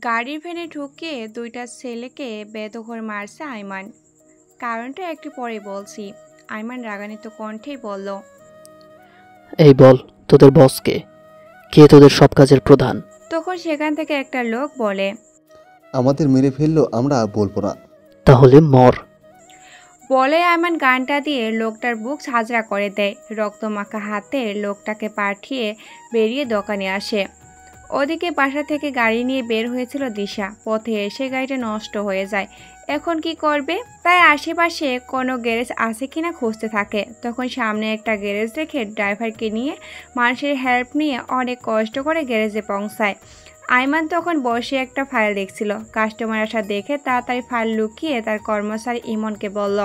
গাড়ির ভ্যানে ঢুকিয়ে দুইটা ছেলেকে বেদখল মারছে আইমান। কারণটা একটু পরে বলছি। আইমান রাগান্বিত কণ্ঠেই বলল, এই বল, তোদের বস কে? কে তোদের সব কাজের প্রধান? তখন সেখান থেকে একটা লোক বলে, আমাদের মেরে ফেললো, আমরা বলবো না। তাহলে মর। বলে আইমান গানটা দিয়ে লোকটার বুক ঝাঁঝরা করে দেয়। রক্তমাখা হাতে লোকটাকে পাঠিয়ে বেরিয়ে দোকানে আসে। ওদিকে বাসা থেকে গাড়ি নিয়ে বের হয়েছিল দিশা। পথে এসে গাড়িটা নষ্ট হয়ে যায়। এখন কি করবে? তাই আশেপাশে কোনো গ্যারেজ আছে কিনা খুঁজতে থাকে। তখন সামনে একটা গ্যারেজ রেখে ড্রাইভারকে নিয়ে মানুষের হেল্প নিয়ে অনেক কষ্ট করে গ্যারেজে পৌঁছায়। আইমান তখন বসে একটা ফাইল দেখছিল। কাস্টমার আসা দেখে তাড়াতাড়ি ফাইল লুকিয়ে তার কর্মচারী ইমনকে বলল,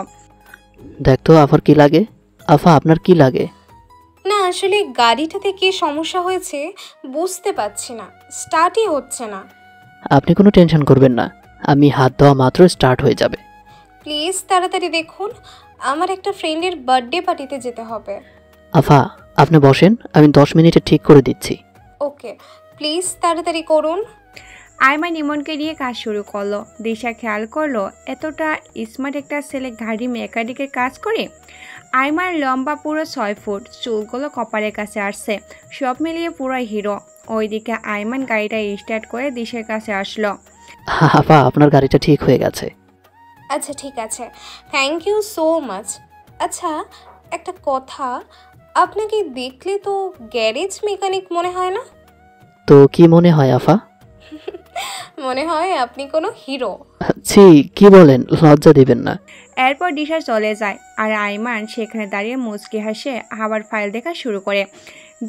দেখ তো আফার কি লাগে। আফা, আপনার কি লাগে? না, আসলে গাড়িটাতে কি সমস্যা হয়েছে বুঝতে পারছি না, স্টার্টই হচ্ছে না। আপনি কোনো টেনশন করবেন না, আমি হাত দেওয়া মাত্র স্টার্ট হয়ে যাবে। প্লিজ তাড়াতাড়ি দেখুন, আমার একটা ফ্রেন্ডের বার্থডে পার্টিতে যেতে হবে। আফা, আপনি বসেন, আমি 10 মিনিটে ঠিক করে দিচ্ছি। ওকে, প্লিজ তাড়াতাড়ি করুন। আইমান ইমনকে নিয়ে কাজ শুরু করলো। দিশা খেয়াল করলো এতটা স্মার্ট একটা ছেলে গাড়ি মেকানিকের কাজ করে। আইমান লম্বা পুরো 6 ফুট, চুলগুলো কপালের কাছে আসছে, সব মিলিয়ে পুরো হিরো। ওইদিকে আইমান গাড়িটা স্টার্ট করে দিশার কাছে আসলো। আফা, আপনার গাড়িটা ঠিক হয়ে গেছে। আচ্ছা ঠিক আছে, থ্যাংক ইউ সো মাচ। আচ্ছা একটা কথা, আপনাকে দেখলে তো গ্যারেজ মেকানিক মনে হয় না? তো কি মনে হয় আফা? মনে হয় আপনি কোনো হিরো। ছি, কি বলেন, লজ্জা দিবেন না। এরপর দিশা চলে যায় আর আইমান সেখানে দাঁড়িয়ে মুচকি হাসে আবার ফাইল দেখা শুরু করে।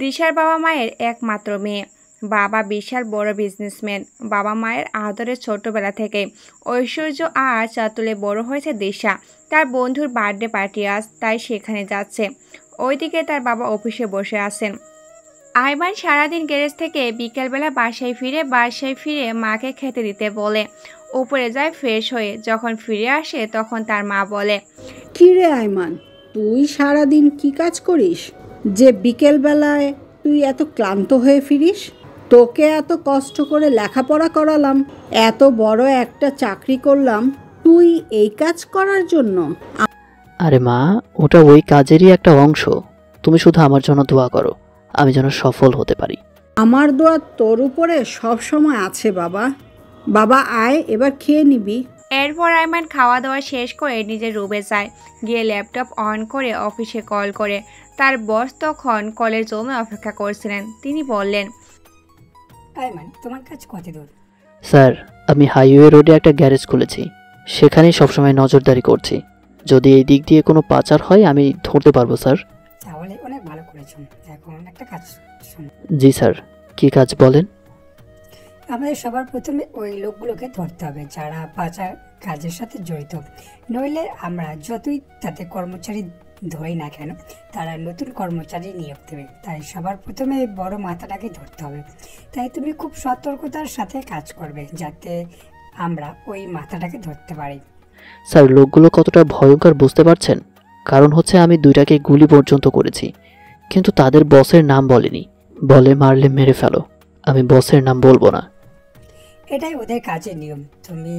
দিশার বাবা মায়ের একমাত্র মেয়ে। বাবা বিশাল বড় বিজনেসম্যান। বাবা মায়ের আদরে ছোটবেলা থেকে ঐশ্বর্য আর চাতুলে বড় হয়েছে দিশা। তার বন্ধুর বার্থডে পার্টি আজ, তাই সেখানে যাচ্ছে। ওইদিকে তার বাবা অফিসে বসে আছেন। আইমান সারাদিন গ্যারেজ থেকে বিকেলবেলা বাসায় ফিরে মাকে খেতে দিতে বলে। উপরে যায় ফ্রেশ হয়ে। যখন ফিরে আসে তখন তার মা বলে, কি রে আইমান, তুই সারাদিন কি কাজ করিস যে বিকেলবেলায় তুই এত ক্লান্ত হয়ে ফিরিস? তোকে এত কষ্ট করে লেখাপড়া করালাম, এত বড় একটা চাকরি করলাম, তুই এই কাজ করার জন্য? আরে মা, ওটা ওই কাজেরই একটা অংশ। তুমি শুধু আমার জন্য দোয়া করো, আমি যেন সফল হতে পারি। আমার দোয়া তোর উপরে সব সময় আছে বাবা। বাবা আয়, এবার খেয়ে নিবি। এরপর আইমান খাওয়া দাওয়া শেষ করে নিজের রুমে যায়। গিয়ে ল্যাপটপ অন করে অফিসে কল করে। তার বস তখন কলের জন্য অপেক্ষা করছিলেন। তিনি বললেন, আইমান, তোমার কাজ কত দূর? স্যার, আমি হাইওয়ে রোডে একটা গ্যারেজ খুলেছি, সেখানেই সবসময় নজরদারি করছি। যদি এই দিক দিয়ে কোনো পাচার হয় আমি ধরতে পারবো স্যার। তাহলে অনেক ভালো করেছো। এখন একটা কাজ শোনো। জি স্যার, কি কাজ বলেন? আমাদের সবার প্রথমে ওই লোকগুলোকে ধরতে হবে যারা পাচার কাজের সাথে জড়িত। নইলে আমরা যতই তাতে কর্মচারী ধরি না কেন, তারা নতুন কর্মচারী নিয়োগ দেবে। তাই সবার প্রথমে বড় মাথাটাকে ধরতে হবে। তাই তুমি খুব সতর্কতার সাথে কাজ করবে যাতে আমরা ওই মাথাটাকে ধরতে পারি। স্যার, লোকগুলো কতটা ভয়ঙ্কর বুঝতে পারছেন? কারণ হচ্ছে আমি দুইটাকে গুলি পর্যন্ত করেছি, কিন্তু তাদের বসের নাম বলেনি। বলে মারলে মেরে ফেলো, আমি বসের নাম বলবো না। এটাই ওদের কাজের নিয়ম। তুমি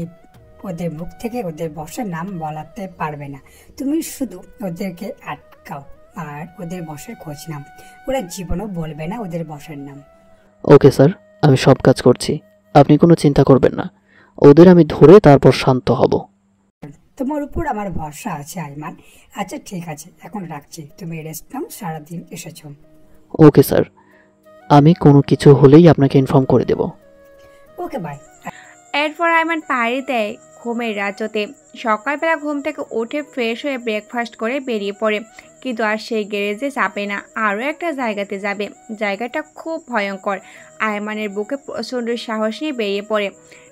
ওদের মুখ থেকে ওদের বসের নাম বলাতে পারবে না। তুমি শুধু ওদেরকে আটকাও আর ওদের বসের খোঁজ নাও। ওরা জীবনও বলবে না ওদের বসের নাম। ওকে স্যার, আমি সব কাজ করছি, আপনি কোনো চিন্তা করবেন না। ওদের আমি ধরে তারপর শান্ত হব। তোমার উপর আমার ভরসা আছে আইমান। আচ্ছা ঠিক আছে, এখন রাখছি, তুমি রেস্ট নাও, সারাদিন এসেছো। ওকে স্যার, আমি কোনো কিছু হলেই আপনাকে ইনফর্ম করে দেব। Okay bye. এরপর আইমান পাড়ি দেয় ঘুমের রাজ্যতে। সকালবেলা ঘুম থেকে উঠে ফ্রেশ হয়ে ব্রেকফাস্ট করে বেরিয়ে পড়ে। কিন্তু আর সেই গ্যারেজে যাবে না, আরও একটা জায়গাতে যাবে। জায়গাটা খুব ভয়ঙ্কর। আইমানের বুকে প্রচণ্ড সাহস নিয়ে বেরিয়ে পড়ে।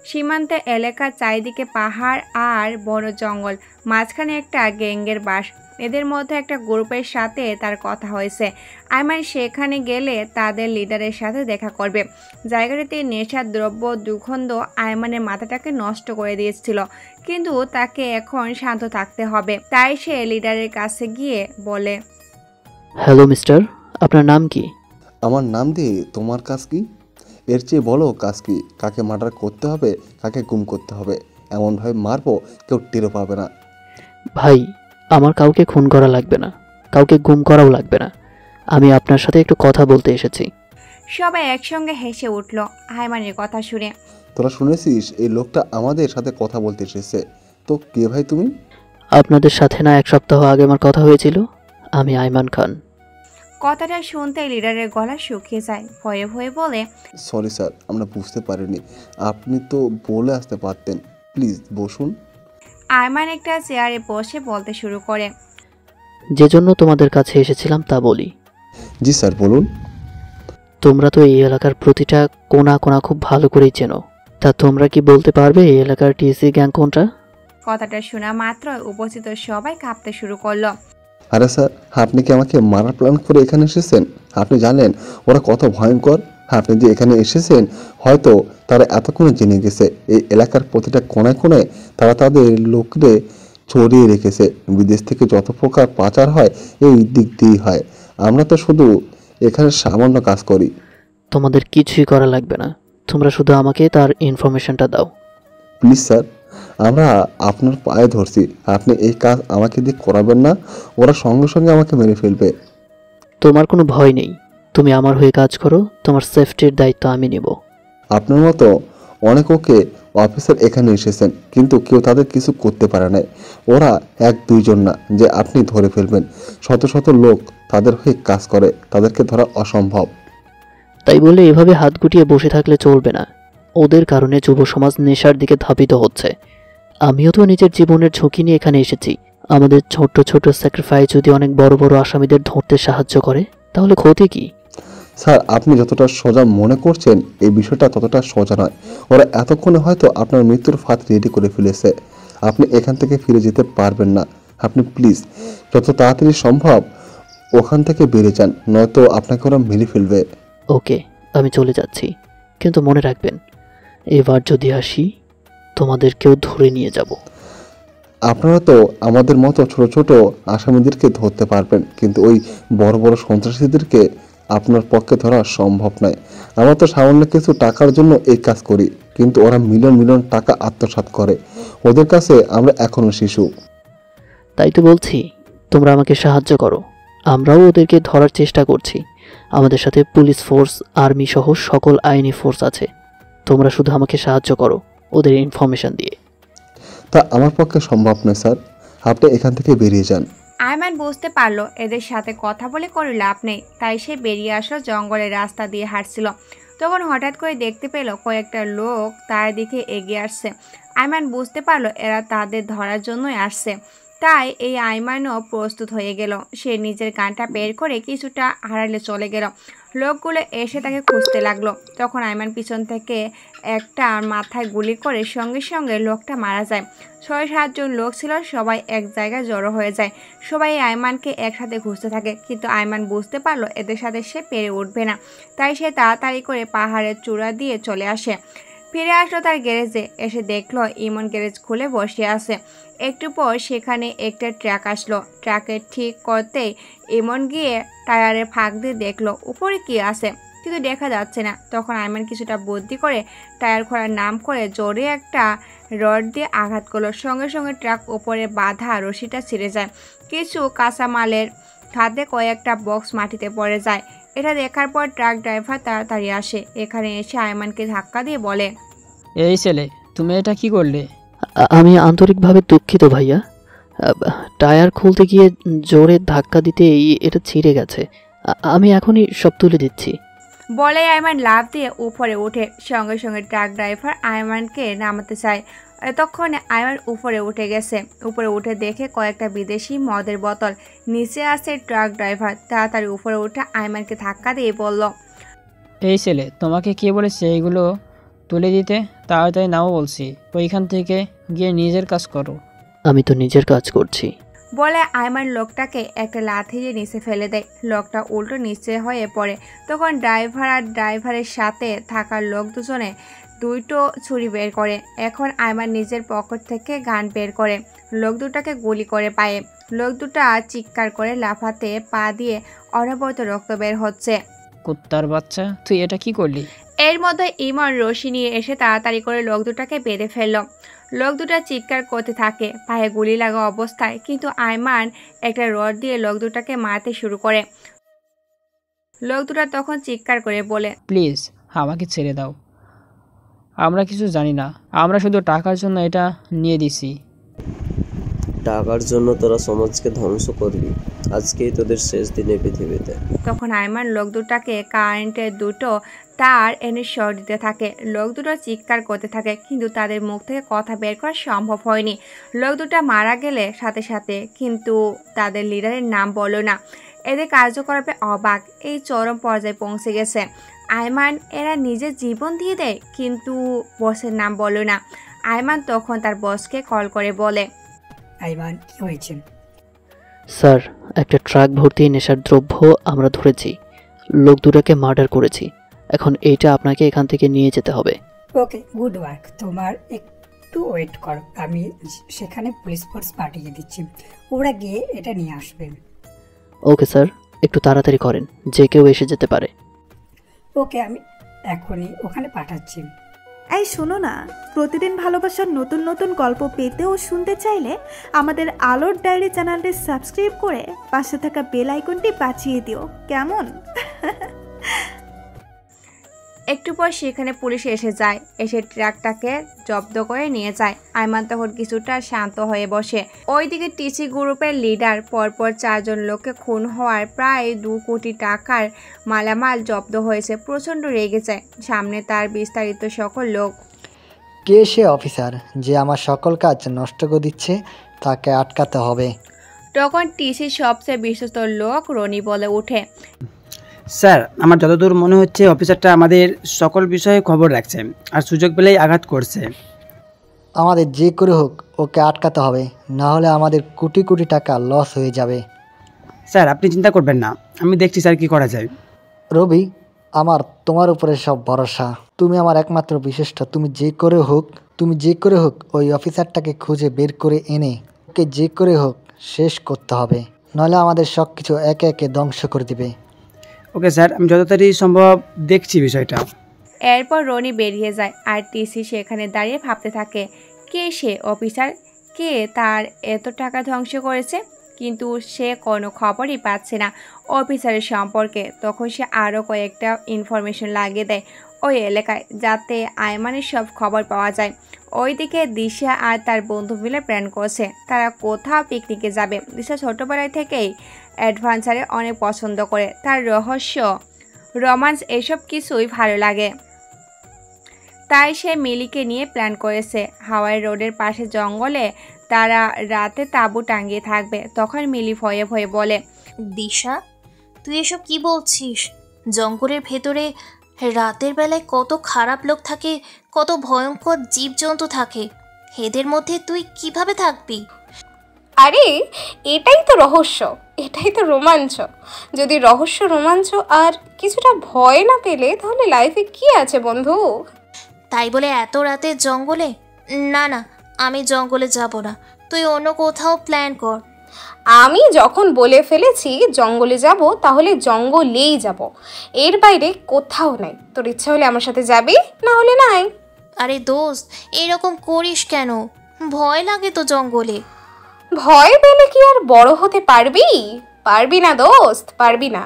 সীমান্ত এলাকার চারিদিকে পাহাড় আর বড় জঙ্গল, মাঝখানে একটা গ্যাংয়ের বাস। এদের মধ্যে একটা গ্রুপের সাথে তার কথা হয়েছে। আইমান সেখানে গেলে তাদের লিডারের সাথে দেখা করবে। জায়গাটিতে নেশার দ্রব্য দুর্গন্ধ আইমানের মাথাটাকে নষ্ট করে দিয়েছিল, কিন্তু তাকে এখন শান্ত থাকতে হবে। তাই সে লিডারের কাছে গিয়ে বলে, হ্যালো মিস্টার, আপনার নাম কি? আমার নাম দিয়ে তোমার কাজ কি? এর চেয়ে বলো কাজ কি? কাকে মার্ডার করতে হবে, কাকে গুম করতে হবে, এমনভাবে মারবো কেউ টেরও পাবে না। ভাই, আমার কাউকে খুন করা লাগবে না, কাউকে গুম করাও লাগবে না। আমি আপনার সাথে একটু কথা বলতে এসেছি। সবাই একসঙ্গে হেসে উঠল আইমানের কথা শুনে। তোরা শুনেছিস এই লোকটা আমাদের সাথে কথা বলতে এসেছে? তো কে ভাই তুমি? আপনাদের সাথে না 1 সপ্তাহ আগে আমার কথা হয়েছিল? আমি আইমান খান। কথাটা শুনতে লিডারের গলা শুকিয়ে যায়। ভয়ে ভয়ে বলে, সরি স্যার, আমরা বুঝতে পারিনি। আপনি তো বলে আসতে পারতেন। প্লিজ বসুন। আইমান একটা চেয়ারে বসে বলতে শুরু করে। যে জন্য তোমাদের কাছে এসেছিলাম তা বলি। জি স্যার, বলুন। তোমরা তো এই এলাকার প্রতিটা কোণা কোণা খুব ভালো করেই চেনো। তা তোমরা কি বলতে পারবে এই এলাকার টিএসসি গ্যাং কোনটা? কথাটা শোনা মাত্র উপস্থিত সবাই কাঁপতে শুরু করলো। আরে স্যার, আপনি কি আমাকে মারার প্ল্যান করে এখানে এসেছেন? আপনি জানেন ওরা কত ভয়ঙ্কর? আপনি যে এখানে এসেছেন, হয়তো তারা এতক্ষণে জেনে গেছে এই এলাকার প্রতিটা কোণায় কোণায় তারা তাদের লোকদের ছড়িয়ে রেখেছে। বিদেশ থেকে যত প্রকার পাচার হয় এই দিক দিয়েই হয়। আমরা তো শুধু এখানে সামান্য কাজ করি। তোমাদের কিছুই করা লাগবে না, তোমরা শুধু আমাকে তার ইনফরমেশনটা দাও। প্লিজ স্যার, আমরা আপনার পায়ে ধরছি, আপনি এই কাজ আমাকে দিয়ে করাবেন না। ওরা সঙ্গে সঙ্গে আমাকে মেরে ফেলবে। তোমার কোনো ভয় নেই, তুমি আমার হয়ে কাজ করো, তোমার সেফটির দায়িত্ব আমি নেব। আপনার মতো অনেক ওকে অফিসার এখানে এসেছেন, কিন্তু কেউ তাদের কিছু করতে পারে না। ওরা 1-2 জন না যে আপনি ধরে ফেলবেন। শত শত লোক তাদের হয়ে কাজ করে, তাদেরকে ধরা অসম্ভব। তাই বলে এভাবে হাত গুটিয়ে বসে থাকলে চলবে না। ওদের কারণে যুব সমাজ নেশার দিকে ধাবিত হচ্ছে। আমিও তো নিজের জীবনের ঝুঁকি নিয়ে এখানে এসেছি। আমাদের ছোট ছোট স্যাক্রিফাইস যদি অনেক বড় বড় আসামিদের ধরতে সাহায্য করে, তাহলে ক্ষতি কি? স্যার, আপনি যতটা সোজা মনে করছেন এই বিষয়টা ততটা সোজা নয়। ওরা এতক্ষণে হয়তো আপনার মৃত্যুর ফাঁদ রেডি করে ফেলেছে। আপনি এখান থেকে ফিরে যেতে পারবেন না। আপনি প্লিজ যত তাড়াতাড়ি সম্ভব ওখান থেকে বেরিয়ে যান, নয়তো আপনাকে ওরা মেরে ফেলবে। ওকে, আমি চলে যাচ্ছি, কিন্তু মনে রাখবেন এবার যদি আসি তোমাদেরকেও ধরে নিয়ে যাব। আপনারা তো আমাদের মতো ছোট ছোট আসামিদেরকে ধরতে পারবেন, কিন্তু ওই বড় বড় সন্ত্রাসীদেরকে আপনার পক্ষে ধরা সম্ভব নয়। আমরা তো সামান্য কিছু টাকার জন্য এই কাজ করি, কিন্তু ওরা মিলিয়ন মিলিয়ন টাকা আত্মসাৎ করে। ওদের কাছে আমরা এখনো শিশু। তাই তো বলছি, তোমরা আমাকে সাহায্য করো। আমরাও ওদেরকে ধরার চেষ্টা করছি। আমাদের সাথে পুলিশ ফোর্স, আর্মি সহ সকল আইনি ফোর্স আছে। তোমরা শুধু আমাকে সাহায্য করো ওদের ইনফরমেশন দিয়ে। তা আমার পক্ষে সম্ভব নয় স্যার, আপনি এখান থেকে বেরিয়ে যান। আইমান বুঝতে পারলো এদের সাথে কথা বলে কোনো লাভ নেই, তাই সে বেরিয়ে আসলো। জঙ্গলের রাস্তা দিয়ে হাঁটছিল, তখন হঠাৎ করে দেখতে পেল কয়েকটা লোক তার দিকে এগিয়ে আসছে। আইমান বুঝতে পারলো এরা তাদের ধরার জন্যই আসছে। তাই এই আইমানও প্রস্তুত হয়ে গেল। সে নিজের গানটা বের করে কিছুটা হারালে চলে গেল। লোকগুলো এসে তাকে খুঁজতে লাগলো। তখন আইমান পিছন থেকে একটা মাথায় গুলি করে সঙ্গে সঙ্গে লোকটা মারা যায়। 6-7 জন লোক ছিল, সবাই এক জায়গায় জড়ো হয়ে যায়। সবাই আইমানকে একসাথে খুঁজতে থাকে, কিন্তু আইমান বুঝতে পারলো এদের সাথে সে পেরে উঠবে না। তাই সে তাড়াতাড়ি করে পাহাড়ের চূড়া দিয়ে চলে আসে। ফিরে আসলো তার গ্যারেজে। এসে দেখলো ইমন গ্যারেজ খুলে বসে আছে। একটু পর সেখানে একটা ট্রাক আসলো। ট্রাকে ঠিক করতেই ইমন গিয়ে টায়ারের ফাঁক দিয়ে দেখলো উপরে কি আছে, কিন্তু দেখা যাচ্ছে না। তখন আইমান কিছুটা বুদ্ধি করে টায়ার খোলার নাম করে জোরে একটা রড দিয়ে আঘাত করলো। সঙ্গে সঙ্গে ট্রাক উপরে বাঁধা রশিটা ছিঁড়ে যায়। কিছু কাঁচামালের খাদ্যে কয়েকটা বক্স মাটিতে পড়ে যায়। এটা দেখার পর ট্রাক ড্রাইভার তাড়াতাড়ি আসে। এখানে এসে আইমানকে ধাক্কা দিয়ে বলে, এই ছেলে, তুমি এটা কি করলে? আমি আন্তরিকভাবে দুঃখিত ভাইয়া। টায়ার খুলতে গিয়ে জোরে ধাক্কা দিতে এটা ছিঁড়ে গেছে। আমি এখনই সব তুলে দিচ্ছি। বলে আইমান লাফ দিয়ে উপরে ওঠে। সঙ্গে সঙ্গে ট্রাক ড্রাইভার আইমানকে নামাতে চায়। ততক্ষণে আইমান উপরে উঠে গেছে। উপরে উঠে দেখে কয়েকটা বিদেশি মদের বোতল। নিচে আসে ট্রাক ড্রাইভার। তাড়াতাড়ি উপরে উঠে আইমানকে ধাক্কা দিয়ে বলল, এই ছেলে, তোমাকে কে বলেছে এইগুলো তুলে দিতে? তাড়াতাড়ি নাও বলছি, ওইখান থেকে গিয়ে নিজের কাজ করো। আমি তো নিজের কাজ করছি। বলে আইমান লোকটাকে একটা লাথি দিয়ে নিচে ফেলে দেয়। লোকটা উল্টো নিচে হয়ে পড়ে। তখন ড্রাইভার আর ড্রাইভারের সাথে থাকা লোক দুজনে দুটো ছুরি বের করে। এখন আইমান নিজের পকেট থেকে গান বের করে লোক দুটাকে গুলি করে পায়ে। লোক দুটা চিৎকার করে লাফাতে পা দিয়ে অনবরত রক্ত বের হচ্ছে। কুত্তার বাচ্চা, তুই এটা কি করলি? এর মধ্যে ইমন রশি নিয়ে এসে তাড়াতাড়ি করে লোক দুটাকে বেঁধে ফেলল। লোক দুটা চিৎকার করতে থাকে পায়ে গুলি লাগা অবস্থায়, কিন্তু আয়মান একটা রড দিয়ে লোক দুটাকে মারতে শুরু করে। লোক দুটা তখন চিৎকার করে বলে, প্লিজ আমাকে ছেড়ে দাও, আমরা কিছু জানি না, আমরা শুধু টাকার জন্য এটা নিয়ে দিছি। টাকার জন্য তোরা সমাজকে ধ্বংস করবি, আজকেই তোদের শেষ দিনে পৃথিবীতে। তখন আয়মান লোক দুটাকে কারেন্টের দুটো তার এনে শর্ট দিতে থাকে। লোক দুটো চিৎকার করতে থাকে, কিন্তু তাদের মুখ থেকে কথা বের করা সম্ভব হয়নি। লোক দুটা মারা গেলে সাথে সাথে, কিন্তু তাদের লিডারের নাম বলো না। এদের কার্যকলাপে অবাক, এই চরম পর্যায়ে পৌঁছে গেছে। আয়মান এরা নিজের জীবন দিয়ে দেয়, কিন্তু বসের নাম বলো না। আয়মান তখন তার বসকে কল করে বলে, আইমান কি হয়েছে? স্যার, একটা ট্রাক ভর্তি নেশার দ্রব্য আমরা ধরেছি, লোক দুটাকে মার্ডার করেছি। এখন এইটা আপনাকে এখান থেকে নিয়ে যেতে হবে। ওকে, গুড ওয়ার্ক। তোমার একটু ওয়েট করো, আমি সেখানে পুলিশ ফোর্স পাঠিয়ে দিচ্ছি, ওরা গিয়ে এটা নিয়ে আসবে। ওকে স্যার, একটু তাড়াতাড়ি করেন, যে কেউ এসে যেতে পারে। ওকে, আমি এখনই ওখানে পাঠাচ্ছি। এই শোনো না, প্রতিদিন ভালোবাসার নতুন নতুন গল্প পেতে ও শুনতে চাইলে আমাদের আলোর ডায়েরি চ্যানেলটি সাবস্ক্রাইব করে পাশে থাকা বেল আইকনটি বাজিয়ে দিও, কেমন? একটু পর সেখানে পুলিশ এসে যায়, এসে ট্রাকটাকে জব্দ করে নিয়ে যায়। আয়মান তখন কিছুটা শান্ত হয়ে বসে। ওইদিকে টিসি গ্রুপের লিডার পরপর 4 জন লোককে খুন হওয়ার প্রায় 2 কোটি টাকার মালামাল জব্দ হয়েছে, প্রচণ্ড রেগে যায়। সামনে তার বিস্তারিত সকল লোক। কে সে অফিসার যে আমার সকল কাজ নষ্ট করে দিচ্ছে? তাকে আটকাতে হবে। তখন টিসির সবচেয়ে বিশ্বস্ত লোক রনি বলে ওঠে, স্যার, আমার যতদূর মনে হচ্ছে অফিসারটা আমাদের সকল বিষয়ে খবর রাখছে আর সুযোগ পেলেই আঘাত করছে। আমাদের যে করে হোক ওকে আটকাতে হবে, না হলে আমাদের কোটি কোটি টাকা লস হয়ে যাবে। স্যার, আপনি চিন্তা করবেন না, আমি দেখছি স্যার কি করা যায়। রবি, আমার তোমার উপরে সব ভরসা, তুমি আমার একমাত্র বিশেষটা। তুমি যে করে হোক ওই অফিসারটাকে খুঁজে বের করে এনে ওকে যে করে হোক শেষ করতে হবে, নইলে আমাদের সব কিছু একে একে ধ্বংস করে দিবে। ওকে স্যার, আমি যত তাড়াতাড়ি সম্ভব দেখছি বিষয়টা। এরপর রনি বেরিয়ে যায় আর টিসি সেখানে দাঁড়িয়ে ভাবতে থাকে, কে সে অফিসার, কে তার এত টাকা ধ্বংস করেছে। কিন্তু সে কোনো খবরই পাচ্ছে না অফিসারের সম্পর্কে। তখন সে আরও কয়েকটা ইনফরমেশন লাগিয়ে দেয় ওই এলাকায়, যাতে আয়মানের সব খবর পাওয়া যায়। ওইদিকে দিশা আর তার বন্ধু মিলে প্ল্যান করছে তারা কোথাও পিকনিকে যাবে। দিশা ছোটোবেলায় থেকেই অ্যাডভেঞ্চারে অনেক পছন্দ করে, তার রহস্য, রোমান্স এসব কিছুই ভালো লাগে। তাই সে মিলিকে নিয়ে প্ল্যান করেছে হাওয়াই রোডের পাশে জঙ্গলে তারা রাতে তাঁবু টাঙিয়ে থাকবে। তখন মিলি ভয়ে ভয়ে বলে, দিশা, তুই এসব কি বলছিস? জঙ্গলের ভেতরে রাতের বেলায় কত খারাপ লোক থাকে, কত ভয়ঙ্কর জীবজন্তু থাকে, এদের মধ্যে তুই কিভাবে থাকবি? আরে এটাই তো রহস্য, এটাই তো রোমাঞ্চ। যদি রহস্য, রোমাঞ্চ আর কিছুটা ভয় না পেলে তাহলে লাইফে কি আছে বন্ধু? তাই বলে এত রাতে জঙ্গলে? না না, আমি জঙ্গলে যাব না, তুই অন্য কোথাও প্ল্যান কর। আমি যখন বলে ফেলেছি জঙ্গলে যাব, তাহলে জঙ্গলেই যাব, এর বাইরে কোথাও নাই। তোর ইচ্ছা হলে আমার সাথে যাবি, না হলে নাই। আরে দোস্ত, এরকম করিস কেন? ভয় লাগে তো জঙ্গলে। ভয় পেলে কি আর বড় হতে পারবি? পারবি না দোস্ত, পারবি না।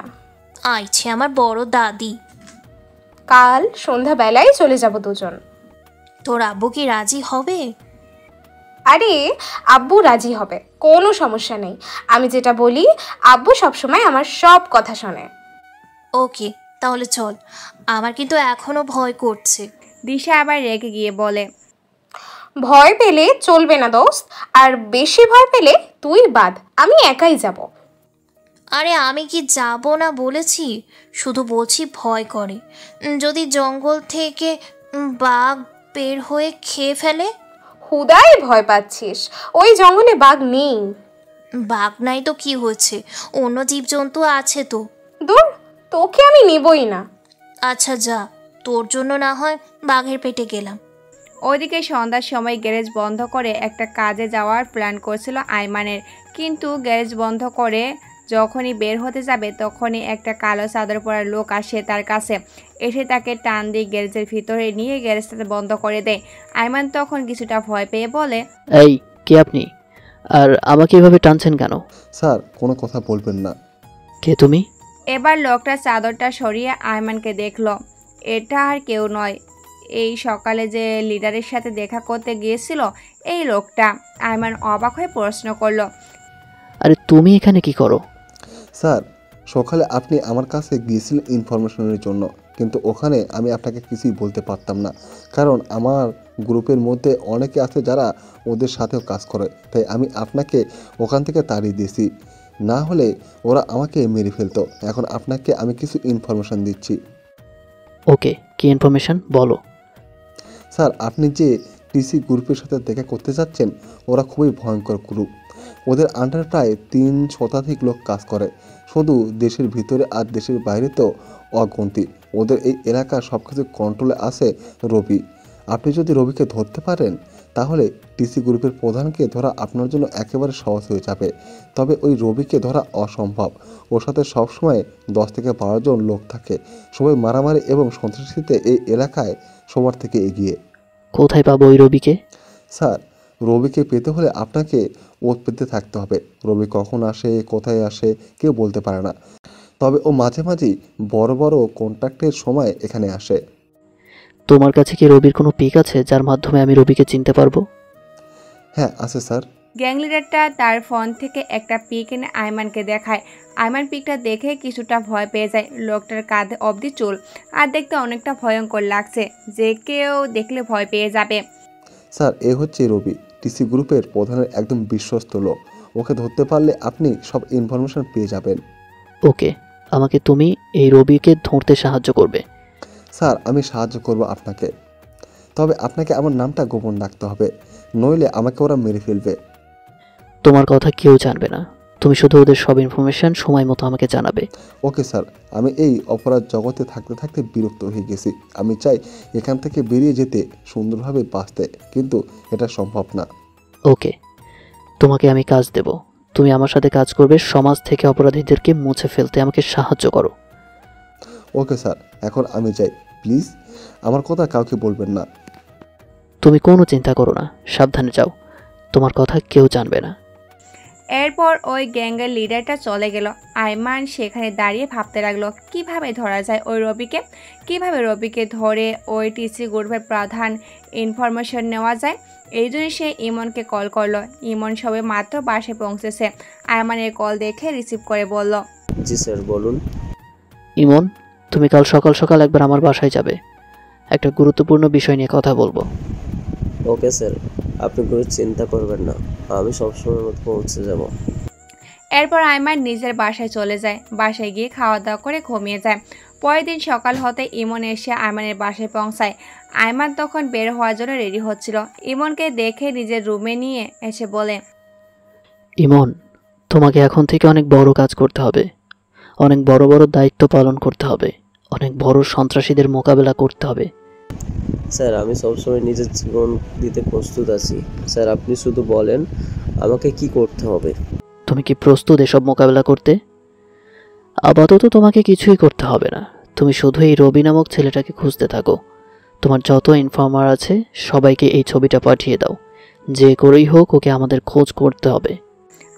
আইছে আমার বড় দাদি। কাল সন্ধ্যাবেলায় চলে যাব দুজন। তোর আব্বু কি রাজি হবে? আরে আব্বু রাজি হবে, কোনো সমস্যা নেই। আমি যেটা বলি আব্বু সবসময় আমার সব কথা শোনে। ওকে, তাহলে চল। আমার কিন্তু এখনো ভয় করছে। দিশা আবার রেগে গিয়ে বলে, ভয় পেলে চলবে না দোস্ত, আর বেশি ভয় পেলে তুই বাদ, আমি একাই যাব। আরে আমি কি যাব না বলেছি, শুধু বলছি ভয় করে। যদি জঙ্গল থেকে বাঘ বের হয়ে খেয়ে ফেলে? হুদাই ভয় পাচ্ছিস, ওই জঙ্গলে বাঘ নেই। বাঘ নাই তো কি হয়েছে, অন্য জীবজন্তু আছে তো। দূর, তোকে আমি নিবই না। আচ্ছা যা, তোর জন্য না হয় বাঘের পেটে গেলাম। ওইদিকে সন্ধ্যার সময় গ্যারেজ বন্ধ করে একটা কাজে যাওয়ার প্ল্যান করছিল আয়মানের, কিন্তু গ্যারেজ বন্ধ করে যখনই বের হতে যাবে তখনই একটা কালো চাদর পরা লোক আসে তার কাছে, এসে তাকে টান দিয়ে গ্যারেজের ভিতরে নিয়ে গ্যারেজটা বন্ধ করে দেয়। আইমান তখন কিছুটা ভয় পেয়ে বলে, এই কে আপনি, আর আমাকে এভাবে টানছেন কেন? স্যার কোনো কথা বলবেন না। কে তুমি? এবার লোকটা চাদরটা সরিয়ে আইমানকে দেখলো। এটা আর কেউ নয়, এই সকালে যে লিডারের সাথে দেখা করতে গিয়েছিল এই লোকটা। আইমান অবাক হয়ে প্রশ্ন করলো, আরে তুমি এখানে কি করো? স্যার সকালে আপনি আমার কাছে গিয়েছিলেন ইনফরমেশনের জন্য, কিন্তু ওখানে আমি আপনাকে কিছুই বলতে পারতাম না, কারণ আমার গ্রুপের মধ্যে অনেকে আছে যারা ওদের সাথেও কাজ করে, তাই আমি আপনাকে ওখান থেকে তাড়িয়ে দিয়েছি, না হলে ওরা আমাকে মেরে ফেলতো। এখন আপনাকে আমি কিছু ইনফরমেশন দিচ্ছি। ওকে, কি ইনফরমেশন বলো। স্যার আপনি যে টিসি গ্রুপের সাথে দেখা করতে যাচ্ছেন ওরা খুবই ভয়ঙ্কর গ্রুপ। ওদের আন্ডার প্রায় 3 শতাধিক লোক কাজ করে, শুধু দেশের ভিতরে আর দেশের বাইরে তো অগন্তি। ওদের এই এলাকার সব কিছু কন্ট্রোলে আছে রবি। আপনি যদি রবিকে ধরতে পারেন তাহলে টিসি গ্রুপের প্রধানকে ধরা আপনার জন্য একেবারে সহজ হয়ে যাবে। তবে ওই রবিকে ধরা অসম্ভব। ওর সাথে সবসময় 10 থেকে 12 জন লোক থাকে, সবাই মারামারি এবং সন্ত্রাসীতে এই এলাকায় সবার থেকে এগিয়ে। কোথায় পাবো ওই রবিকে? স্যার রবিকে পেতে হলে আপনাকে ওত পেতে থাকতে হবে। রবি কখন আসে কোথায় আসে কেউ বলতে পারে না, তবে ও মাঝে মাঝেই বড় বড় কন্ট্রাক্টের সময় এখানে আসে। তোমার কাছে কি রবির কোনো পিক আছে যার মাধ্যমে আমি রবিকে চিনতে পারবো? হ্যাঁ আছে স্যার। গ্যাং লিডারটা তার ফোন থেকে একটা পিক এনে আইমানকে দেখায়। আইমান পিকটা দেখে কিছুটা ভয় পেয়ে যায়। লোকটার কাঁধে অবধি চুল, আর দেখতে অনেকটা ভয়ঙ্কর লাগছে, যে কেউ দেখলে ভয় পেয়ে যাবে। স্যার এ হচ্ছে রবি, টিসি গ্রুপের প্রধানের একদম বিশ্বস্ত লোক। ওকে ধরতে পারলে আপনি সব ইনফরমেশন পেয়ে যাবেন। ওকে, আমাকে তুমি এই রবিকে ধরতে সাহায্য করবে। স্যার আমি সাহায্য করব আপনাকে, তবে আপনাকে আমার নামটা গোপন রাখতে হবে, নইলে আমাকে ওরা মেরে ফেলবে। তোমার কথা কেউ জানবে না, তুমি শুধু ওদের সব ইনফরমেশন সময় মতো আমাকে জানাবে। ওকে স্যার, আমি এই অপরাধ জগতে থাকতে থাকতে বিরক্ত হয়ে গেছি। আমি চাই এখান থেকে বেরিয়ে যেতে, সুন্দরভাবে বাঁচতে, কিন্তু এটা সম্ভব না। ওকে, তোমাকে আমি কাজ দেব, তুমি আমার সাথে কাজ করবে, সমাজ থেকে অপরাধীদেরকে মুছে ফেলতে আমাকে সাহায্য করো। ওকে স্যার, এখন আমি যাই, প্লিজ আমার কথা কাউকে বলবেন না। তুমি কোনো চিন্তা করো না, সাবধানে যাও, তোমার কথা কেউ জানবে না। এরপর ওই গ্যাংয়ের লিডারটা চলে গেল। আইমান সেখানে দাঁড়িয়ে ভাবতে লাগলো কিভাবে ধরা যায় ওই রবিকে, কিভাবে রবিকে ধরে ওই টিসি গ্রুপের প্রধান ইনফরমেশন নেওয়া যায়। এই জন্য সে ইমনকে কল করলো। ইমন সবে মাত্র বাসে পৌঁছেছে। আইমানের কল দেখে রিসিভ করে বলল, জি স্যার বলুন। ইমন, তুমি কাল সকাল সকাল একবার আমার বাসায় যাবে, একটা গুরুত্বপূর্ণ বিষয় নিয়ে কথা বলবো। ওকে স্যার, আপনি কোনো চিন্তা করবেন না, আমি সবসময় মতো পৌঁছে যাব। এরপর আইমান নিজের বাসায় চলে যায়। বাসায় গিয়ে খাওয়া দাওয়া করে ঘুমিয়ে যায়। পরের দিন সকাল হতে ইমন এসে আইমানের বাসায় পৌঁছায়। আইমান তখন বের হওয়ার জন্য রেডি হচ্ছিল। ইমনকে দেখে নিজের রুমে নিয়ে এসে বলে, ইমন, তোমাকে এখন থেকে অনেক বড় কাজ করতে হবে, অনেক বড় বড় দায়িত্ব পালন করতে হবে, অনেক বড় সন্ত্রাসীদের মোকাবেলা করতে হবে। স্যার আমি সবসময় নিজের জীবন দিতে প্রস্তুত আছি স্যার, আপনি শুধু বলেন আমাকে কি করতে হবে। তুমি কি প্রস্তুত এসব মোকাবেলা করতে? আপাতত তোমাকে কিছুই করতে হবে না, তুমি শুধু এই রবি নামক ছেলেটাকে খুঁজতে থাকো। তোমার যত ইনফর্মার আছে সবাইকে এই ছবিটা পাঠিয়ে দাও, যে করেই হোক ওকে আমাদের খোঁজ করতে হবে।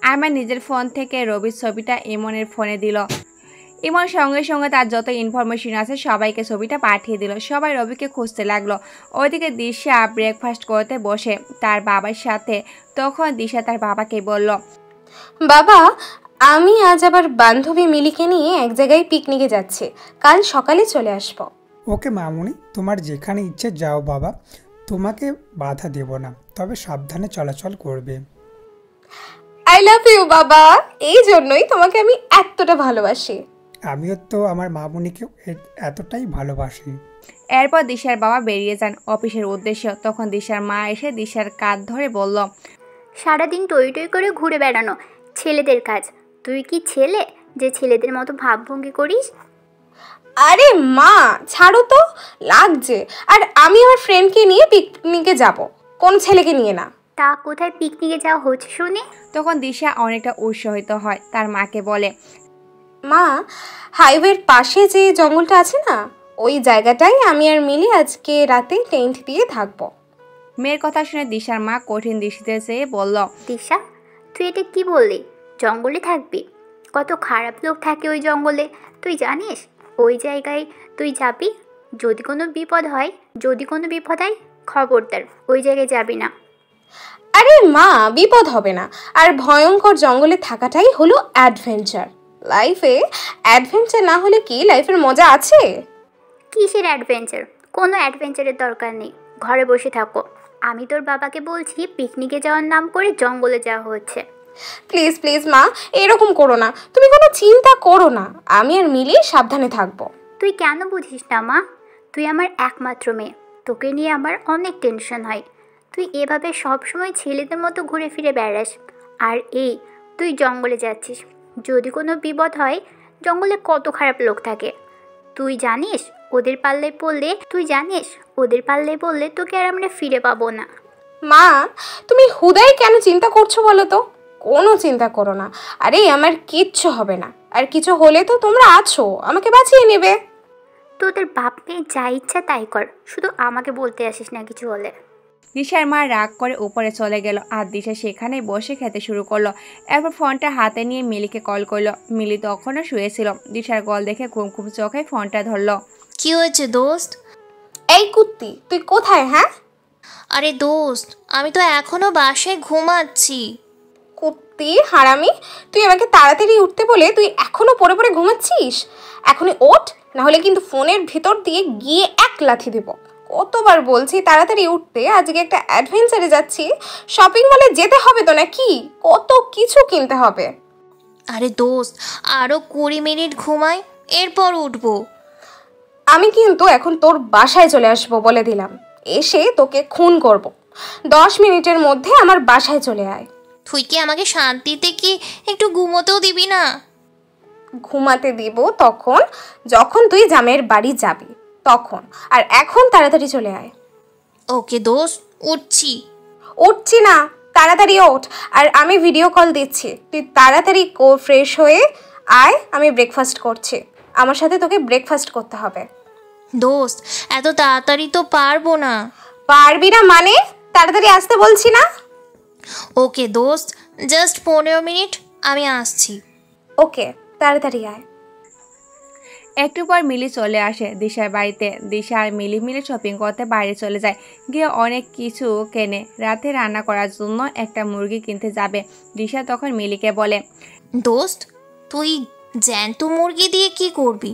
আইমান নিজের ফোন থেকে রবির ছবিটা ইমনের ফোনে দিল। ইমন সঙ্গে সঙ্গে তার যত ইনফরমেশন আছে সবাইকে ছবিটা পাঠিয়ে দিল। সবাই রবিকে খুঁজতে লাগলো। ওইদিকে দিশা ব্রেকফাস্ট করতে বসে তার বাবার সাথে। তখন দিশা তার বাবাকে বলল, বাবা আমি আজ আবার বান্ধবী মিলিকে নিয়ে এক জায়গায় পিকনিকে যাচ্ছি, কাল সকালে চলে আসবো। ওকে মামুনি, তোমার যেখানে ইচ্ছে যাও বাবা, তোমাকে বাধা দেব না, তবে সাবধানে চলাচল করবে। আই লাভ ইউ বাবা, এই জন্যই তোমাকে আমি এতটা ভালোবাসি। আমিও তো আমার মামুনিকে এতটাই ভালোবাসি। এরপর দিশার বাবা বেরিয়ে যান অফিসের উদ্দেশ্যে। তখন দিশার মা এসে দিশার কাঁধ ধরে বলল, সারাদিন টই টই করে ঘুরে বেড়ানো ছেলেদের কাজ, তুই কি ছেলে যে ছেলেদের মতো ভাবভঙ্গি করিস? আরে মা ছাড়ো তো, লাগছে। আর আমি আমার ফ্রেন্ডকে নিয়ে পিকনিকে যাব, কোন ছেলেকে নিয়ে না। তা কোথায় পিকনিকে যাওয়া হচ্ছে শুনি? তখন দিশা অনেকটা উৎসাহিত হয়, তার মাকে বলে, মা, হাইওয়ের পাশে যে জঙ্গলটা আছে না, ওই জায়গাটাই আমি আর মিলি আজকে রাতে টেন্ট দিয়ে থাকবো। মেয়ের কথা শুনে দিশার মা কঠিন দৃষ্টিতে চেয়ে বলল, দিশা, তুই এটা কি বললি? জঙ্গলে থাকবি? কত খারাপ লোক থাকে ওই জঙ্গলে, তুই জানিস? ওই জায়গায় তুই যাবি, যদি কোনো বিপদ হয় খবরদার ওই জায়গায় যাবি না। আরে মা, বিপদ হবে না। আর ভয়ঙ্কর জঙ্গলে থাকাটাই হলো অ্যাডভেঞ্চার। লাইফে অ্যাডভেঞ্চার না হলে কি লাইফের মজা আছে? কিসের অ্যাডভেঞ্চার? কোনো অ্যাডভেঞ্চারের দরকার নেই, ঘরে বসে থাকো। আমি তোর বাবাকে বলছি পিকনিকে যাওয়ার নাম করে জঙ্গলে যাওয়া হচ্ছে। প্লিজ প্লিজ মা, এরকম করো না। তুমি কোনো চিন্তা করো না, আমি আর মিলি সাবধানে থাকবো। তুই কেন বুঝিস না মা? তুই আমার একমাত্র মেয়ে, তোকে নিয়ে আমার অনেক টেনশন হয়। তুই এভাবে সবসময় ছেলেদের মতো ঘুরে ফিরে বেড়াস, আর তুই জঙ্গলে যাচ্ছিস। যদি কোনো বিপদ হয়, জঙ্গলে কত খারাপ লোক থাকে। তুই জানিস ওদের পাল্লায় পড়লে তোকে আর আমরা ফিরে পাবো না। মা, তুমি হুদাই কেন চিন্তা করছো বলো তো? কোনো চিন্তা করো না। আরে আমার কিচ্ছু হবে না, আর কিছু হলে তো তোমরা আছো, আমাকে বাঁচিয়ে নেবে। তোদের বাপ মেয়ে যা ইচ্ছা তাই কর, শুধু আমাকে বলতে আসিস না কিছু হলে। দিশার মা রাগ করে উপরে চলে গেল, আর দিশা সেখানেই বসে খেতে শুরু করলো। এরপর ফোনটা হাতে নিয়ে মিলিকে কল করলো। মিলি তখনও শুয়েছিল। দিশার কল দেখে ঘুম ঘুম চোখে ফোনটা ধরলো। কি হয়েছে দোস্ত? এই কুত্তি, তুই কোথায়? হ্যাঁ, আরে দোস্ত, আমি তো এখনো বাসায় ঘুমাচ্ছি। কুত্তি হারামি, তুই আমাকে তাড়াতাড়ি উঠতে বলে তুই এখনো পড়ে পড়ে ঘুমাচ্ছিস? এখনই ওঠ, না হলে কিন্তু ফোনের ভিতর দিয়ে গিয়ে এক লাথি দেব। কতবার বলছি তাড়াতাড়ি উঠতে, আজকে একটা অ্যাডভেঞ্চারে যাচ্ছি, শপিং মলে যেতে হবে তো নাকি, কত কিছু কিনতে হবে। আরে দোস্ত, আরো 20 মিনিট ঘুমাই, এরপর উঠবো। আমি কিন্তু এখন তোর বাসায় চলে আসবো বলে দিলাম, এসে তোকে খুন করব। 10 মিনিটের মধ্যে আমার বাসায় চলে আয়। তুই কি আমাকে শান্তিতে কি একটু ঘুমোতেও দিবি না? ঘুমাতে দিব তখন যখন তুই জামের বাড়ি যাবি, তখন। আর এখন তাড়াতাড়ি চলে আয়। ওকে দোস্ত, উঠছি না, তাড়াতাড়ি ওঠ। আর আমি ভিডিও কল দিচ্ছি, তুই তাড়াতাড়ি ফ্রেশ হয়ে আয়, আমি ব্রেকফাস্ট করছি। আমার সাথে তোকে ব্রেকফাস্ট করতে হবে। দোস্ত, এত তাড়াতাড়ি তো পারবো না। পারবি না মানে? তাড়াতাড়ি আসতে বলছি না? ওকে দোস্ত, জাস্ট 15 মিনিট, আমি আসছি। ওকে, তাড়াতাড়ি আয়। একটু পর মিলি চলে আসে দিশার বাড়িতে। দিশা আর মিলি মিলে শপিং করতে বাইরে চলে যায়, গিয়ে অনেক কিছু কেনে। রাতে রান্না করার জন্য একটা মুরগি কিনতে যাবে। দিশা তখন মিলিকে বলে, দোস্ত, তুই জ্যান্ত মুরগি দিয়ে কি করবি?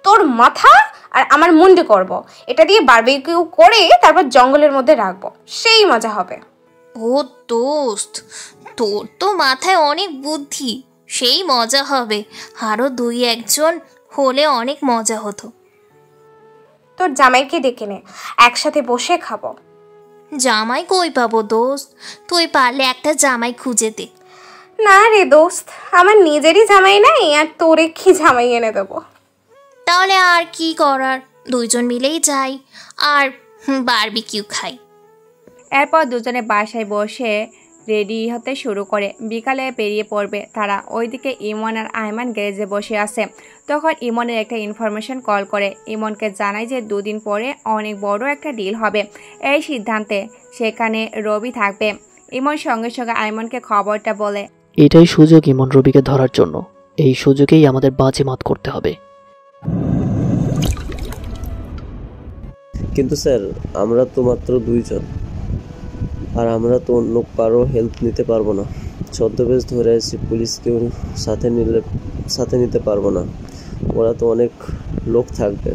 তোর মাথা আর আমার মুন্ডে করব। এটা দিয়ে বারবিকিউ করে তারপর জঙ্গলের মধ্যে রাখবো, সেই মজা হবে। ও দোস্ত, তোর তো মাথায় অনেক বুদ্ধি, সেই মজা হবে। আরও 2-1 জন হলে অনেক মজা হতো। তোর জামাইকে ডেকে নে, একসাথে বসে খাবো। জামাই কই পাবো দোস্ত? তুই পারলে একটা জামাই খুঁজে দে। না রে দোস্ত, আমার নিজেরই জামাই নাই, আর তোরে কি জামাই এনে দেবো? তাহলে আর কি করার, 2 জন মিলেই যাই আর বারবিকিউ খাই। এরপর দুজনে বাসায় বসে রেডি হতে শুরু করে। বিকালে বেরিয়ে পড়বে তারা। ওইদিকে ইমন আর আয়মান গ্যারেজে বসে আছে। তখন ইমনের একটা ইনফরমেশন কল করে। ইমনকে জানায় যে 2 দিন পরে অনেক বড় একটা ডিল হবে। এই সিদ্ধান্তে সেখানে রবি থাকবে। ইমন সঙ্গে সঙ্গে আয়মনকে খবরটা বলে। এটাই সুযোগ ইমন রবিকে ধরার জন্য। এই সুযোগেই আমাদের বাজিমাত করতে হবে। কিন্তু স্যার, আমরা তো মাত্র 2 জন, আর আমরা তো অন্য কারো হেল্প নিতে পারবো না। ছদ্মবেশ ধরে আছি, পুলিশকেও সাথে নিতে পারবো না, ওরা তো অনেক লোক থাকবে।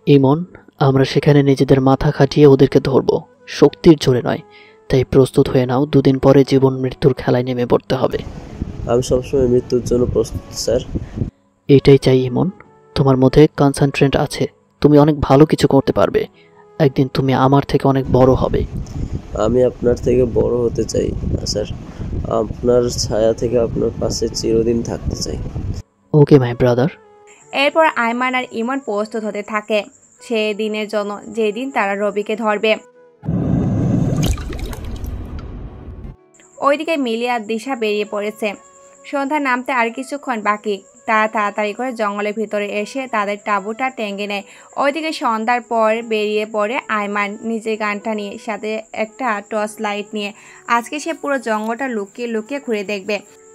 ইমন, আমরা সেখানে নিজেদের মাথা খাটিয়ে ওদেরকে ধরবো, শক্তির জোরে নয়। তাই প্রস্তুত হয়ে নাও, 2 দিন পরে জীবন মৃত্যুর খেলায় নেমে পড়তে হবে। আমি সবসময় মৃত্যুর জন্য প্রস্তুত স্যার। এটাই চাই ইমন। তোমার মধ্যে কনসেন্ট্রেট আছে, তুমি অনেক ভালো কিছু করতে পারবে। একদিন তুমি আমার থেকে অনেক বড় হবে। আমি আপনার থেকে বড় হতে চাই না স্যার, আপনার ছায়া থেকে আপনার পাশে চিরদিন থাকতে চাই। ওকে মাই ব্রাদার। এরপর আয়মান আর ইমন প্রস্তুত হতে থাকে সেই দিনের জন্য, যেদিন তারা রবিকে ধরবে। ওইদিকে মিলি আর দিশা বেরিয়ে পড়েছে। সন্ধ্যা নামতে আর কিছুক্ষণ বাকি। তারা তাড়াতাড়ি করে জঙ্গলের ভিতরে এসে তাদের তাঁবুটা টেঙ্গে নেয়। ওইদিকে সন্ধ্যার পর বেরিয়ে পড়ে আয়মান নিজের গানটা নিয়ে, সাথে একটা টর্চ লাইট নিয়ে। আজকে সে পুরো জঙ্গলটা লুকিয়ে লুকিয়ে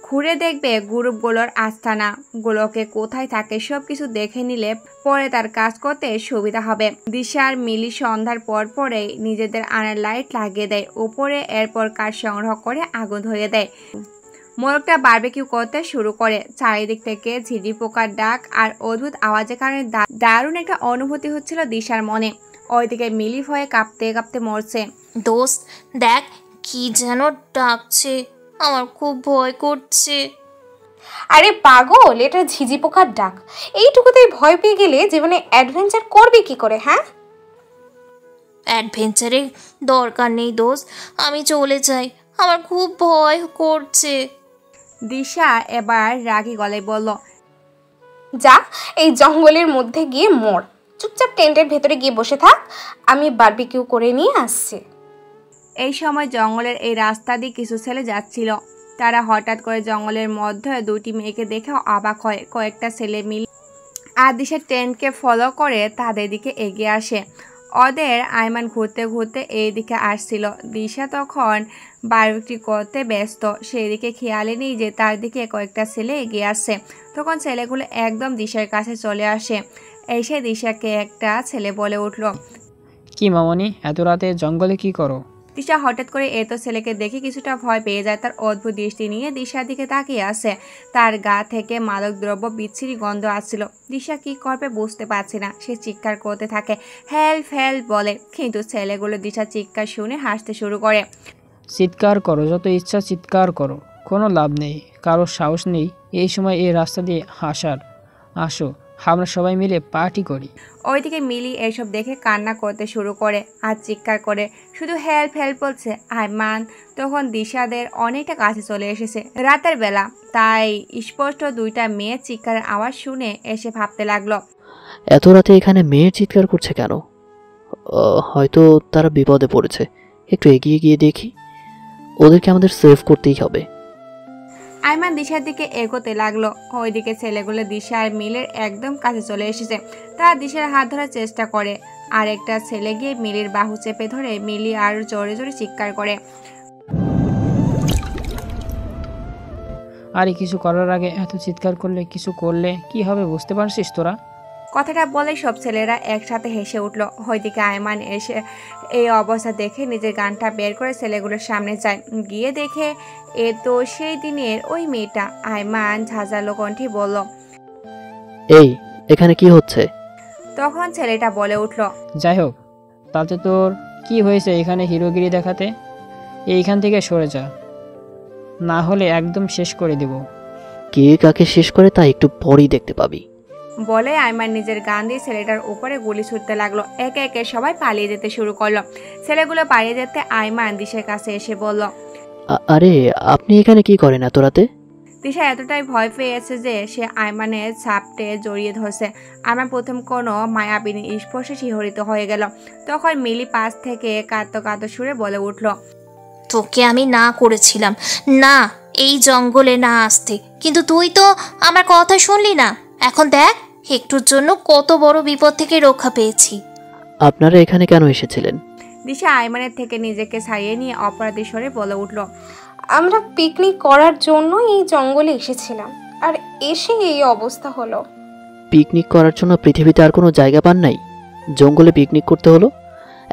ঘুরে দেখবে গ্রুপগুলোর আস্তানাগুলোকে কোথায় থাকে। সব কিছু দেখে নিলে পরে তার কাজ করতে সুবিধা হবে। দিশা আর মিলি সন্ধ্যার পর পরেই নিজেদের আনার লাইট লাগিয়ে দেয় উপরে, এরপর কাঠ সংগ্রহ করে আগুন ধরিয়ে দেয়। মোরগটা বারবিকিউ করতে শুরু করে। চারিদিক থেকে ঝিঁঝি পোকার ডাক আর অদ্ভুত আওয়াজের কারণে দারুণ একটা অনুভূতি হচ্ছিল দিশার মনে। ওইদিকে মিলি ভয়ে কাঁপতে কাঁপতে মরছে। দোস্ত দেখ, কি যেন ডাকছে, আমার খুব ভয় করছে। আরে পাগল, এটা ঝিঝি পোকার ডাক। এইটুকুতেই ভয় পেয়ে গেলে জীবনে অ্যাডভেঞ্চার করবি কি করে? হ্যাঁ, অ্যাডভেঞ্চারের দরকার নেই দোস্ত, আমি চলে যাই, আমার খুব ভয় করছে। দিশা এবার রাগী গলায় বলল, যা এই জঙ্গলের মধ্যে গিয়ে মর। চুপচাপ টেন্টের ভেতরে গিয়ে বসে থাক, আমি বারবিকিউ করে নিয়ে আসছি। এই সময় জঙ্গলের এই রাস্তা দিয়ে কিছু ছেলে যাচ্ছিল। তারা হঠাৎ করে জঙ্গলের মধ্যে দুটি মেয়েকে দেখে অবাক হয়। কয়েকটা ছেলে মিলে আর দিশার টেন্টকে ফলো করে তাদের দিকে এগিয়ে আসে। ওদের আয়মান ঘুরতে ঘুরতে এই দিকে আসছিল। দিশা তখন বারবিকিউ করতে ব্যস্ত, সেই দিকে খেয়ালে নেই যে তার দিকে কয়েকটা ছেলে এগিয়ে আসছে। তখন ছেলেগুলো একদম দিশার কাছে চলে আসে। এসে দিশাকে একটা ছেলে বলে উঠল, কি মামনি, এত রাতে জঙ্গলে কি করো? দিশা হঠাৎ করে এত ছেলেকে দেখে কিছুটা ভয় পেয়ে যায়। তার অদ্ভুত দৃষ্টি নিয়ে দিশার দিকে তাকিয়ে আসে। তার গা থেকে মাদক দ্রব্য বিচ্ছিরি গন্ধ আসছিল। দিশা কি করবে বুঝতে পারছে না। সে চিৎকার করতে থাকে, হেল্প হেল্প বলে। কিন্তু ছেলেগুলো দিশার চিৎকার শুনে হাসতে শুরু করে। চিৎকার করো, যত ইচ্ছা চিৎকার করো, কোনো লাভ নেই, কারো সাহস নেই এই সময় এই রাস্তা দিয়ে হাসার। আসো, আমরা সবাই মিলে পার্টি করি। ওইদিকে মিলি এসব দেখে কান্না করতে শুরু করে আর চিৎকার করে শুধু হেল্প হেল্প বলছে। আয়মান তখন দিশাদের অনেকটা কাছে চলে এসেছে। রাতের বেলা, তাই স্পষ্ট দুইটা মেয়ের চিৎকারের আওয়াজ শুনে এসে ভাবতে লাগলো, এত রাতে এখানে মেয়ের চিৎকার করছে কেন? হয়তো তারা বিপদে পড়েছে। একটু এগিয়ে গিয়ে দেখি, ওদেরকে আমাদের সেভ করতেই হবে। আয়মান দিশার দিকে এগোতে লাগলো। ওইদিকে ছেলেগুলো দিশা আর মিলের একদম কাছে চলে এসেছে। তারা দিশার হাত ধরার চেষ্টা করে। আর একটা ছেলে গিয়ে মিলির বাহু চেপে ধরে মিলি আর জোরে জোরে চিৎকার করে। আরে কিছু করার আগে এত চিৎকার করলে, কিছু করলে কি হবে বুঝতে পারছিস তোরা? কথাটা বলে সব ছেলেরা একসাথে হেসে উঠল। ওইদিকে আয়মান এসে এই অবস্থা দেখে নিজের গানটা বের করে ছেলেগুলোর সামনে যায়। গিয়ে দেখে এ তো সেই দিনের ওই মেয়েটা। আয়মান ঝাঁঝালো কণ্ঠে বলল, এই এখানে কি হচ্ছে? তখন ছেলেটা বলে উঠল, যাই হোক, তাতে তোর কি হয়েছে এখানে হিরোগিরি দেখাতে? এইখান থেকে সরে যা, না হলে একদম শেষ করে দেব। কে কাকে শেষ করে তা একটু পরেই দেখতে পাবি। বলে আয়মান নিজের গান দিয়ে ছেলেটার উপরে গুলি ছুটতে লাগলো। একে একে সবাই পালিয়ে যেতে শুরু করলো। ছেলেগুলো পালিয়ে যেতে আয়মান দিশার কাছে এসে বলল, আরে আপনি এখানে কি করেন এত রাতে? দিশা এতটাই ভয় পেয়েছে যে সে আয়মানের ছাপটে জড়িয়ে ধরছে। আমার প্রথম কোনো মায়াবিনী স্পর্শে শিহরিত হয়ে গেল। তখন মিলি পাশ থেকে কাঁদতে কাঁদতে সুরে বলে উঠল, তোকে আমি না করেছিলাম না এই জঙ্গলে না আসতে, কিন্তু তুই তো আমার কথা শুনলি না। এখন দেখ, একটুর জন্য কত বড় বিপদ থেকে রক্ষা পেয়েছি। আপনারা এখানে কেন এসেছিলেন? দিশা আয়মানের থেকে নিজেকে ছাড়িয়ে নিয়ে অপরাধী স্বরে বলে উঠল, আমরা পিকনিক করার জন্য এই জঙ্গলে এসেছিলাম, আর এসে এই অবস্থা হলো। পিকনিক করার জন্য পৃথিবীতে আর কোনো জায়গা পান নাই? জঙ্গলে পিকনিক করতে হলো?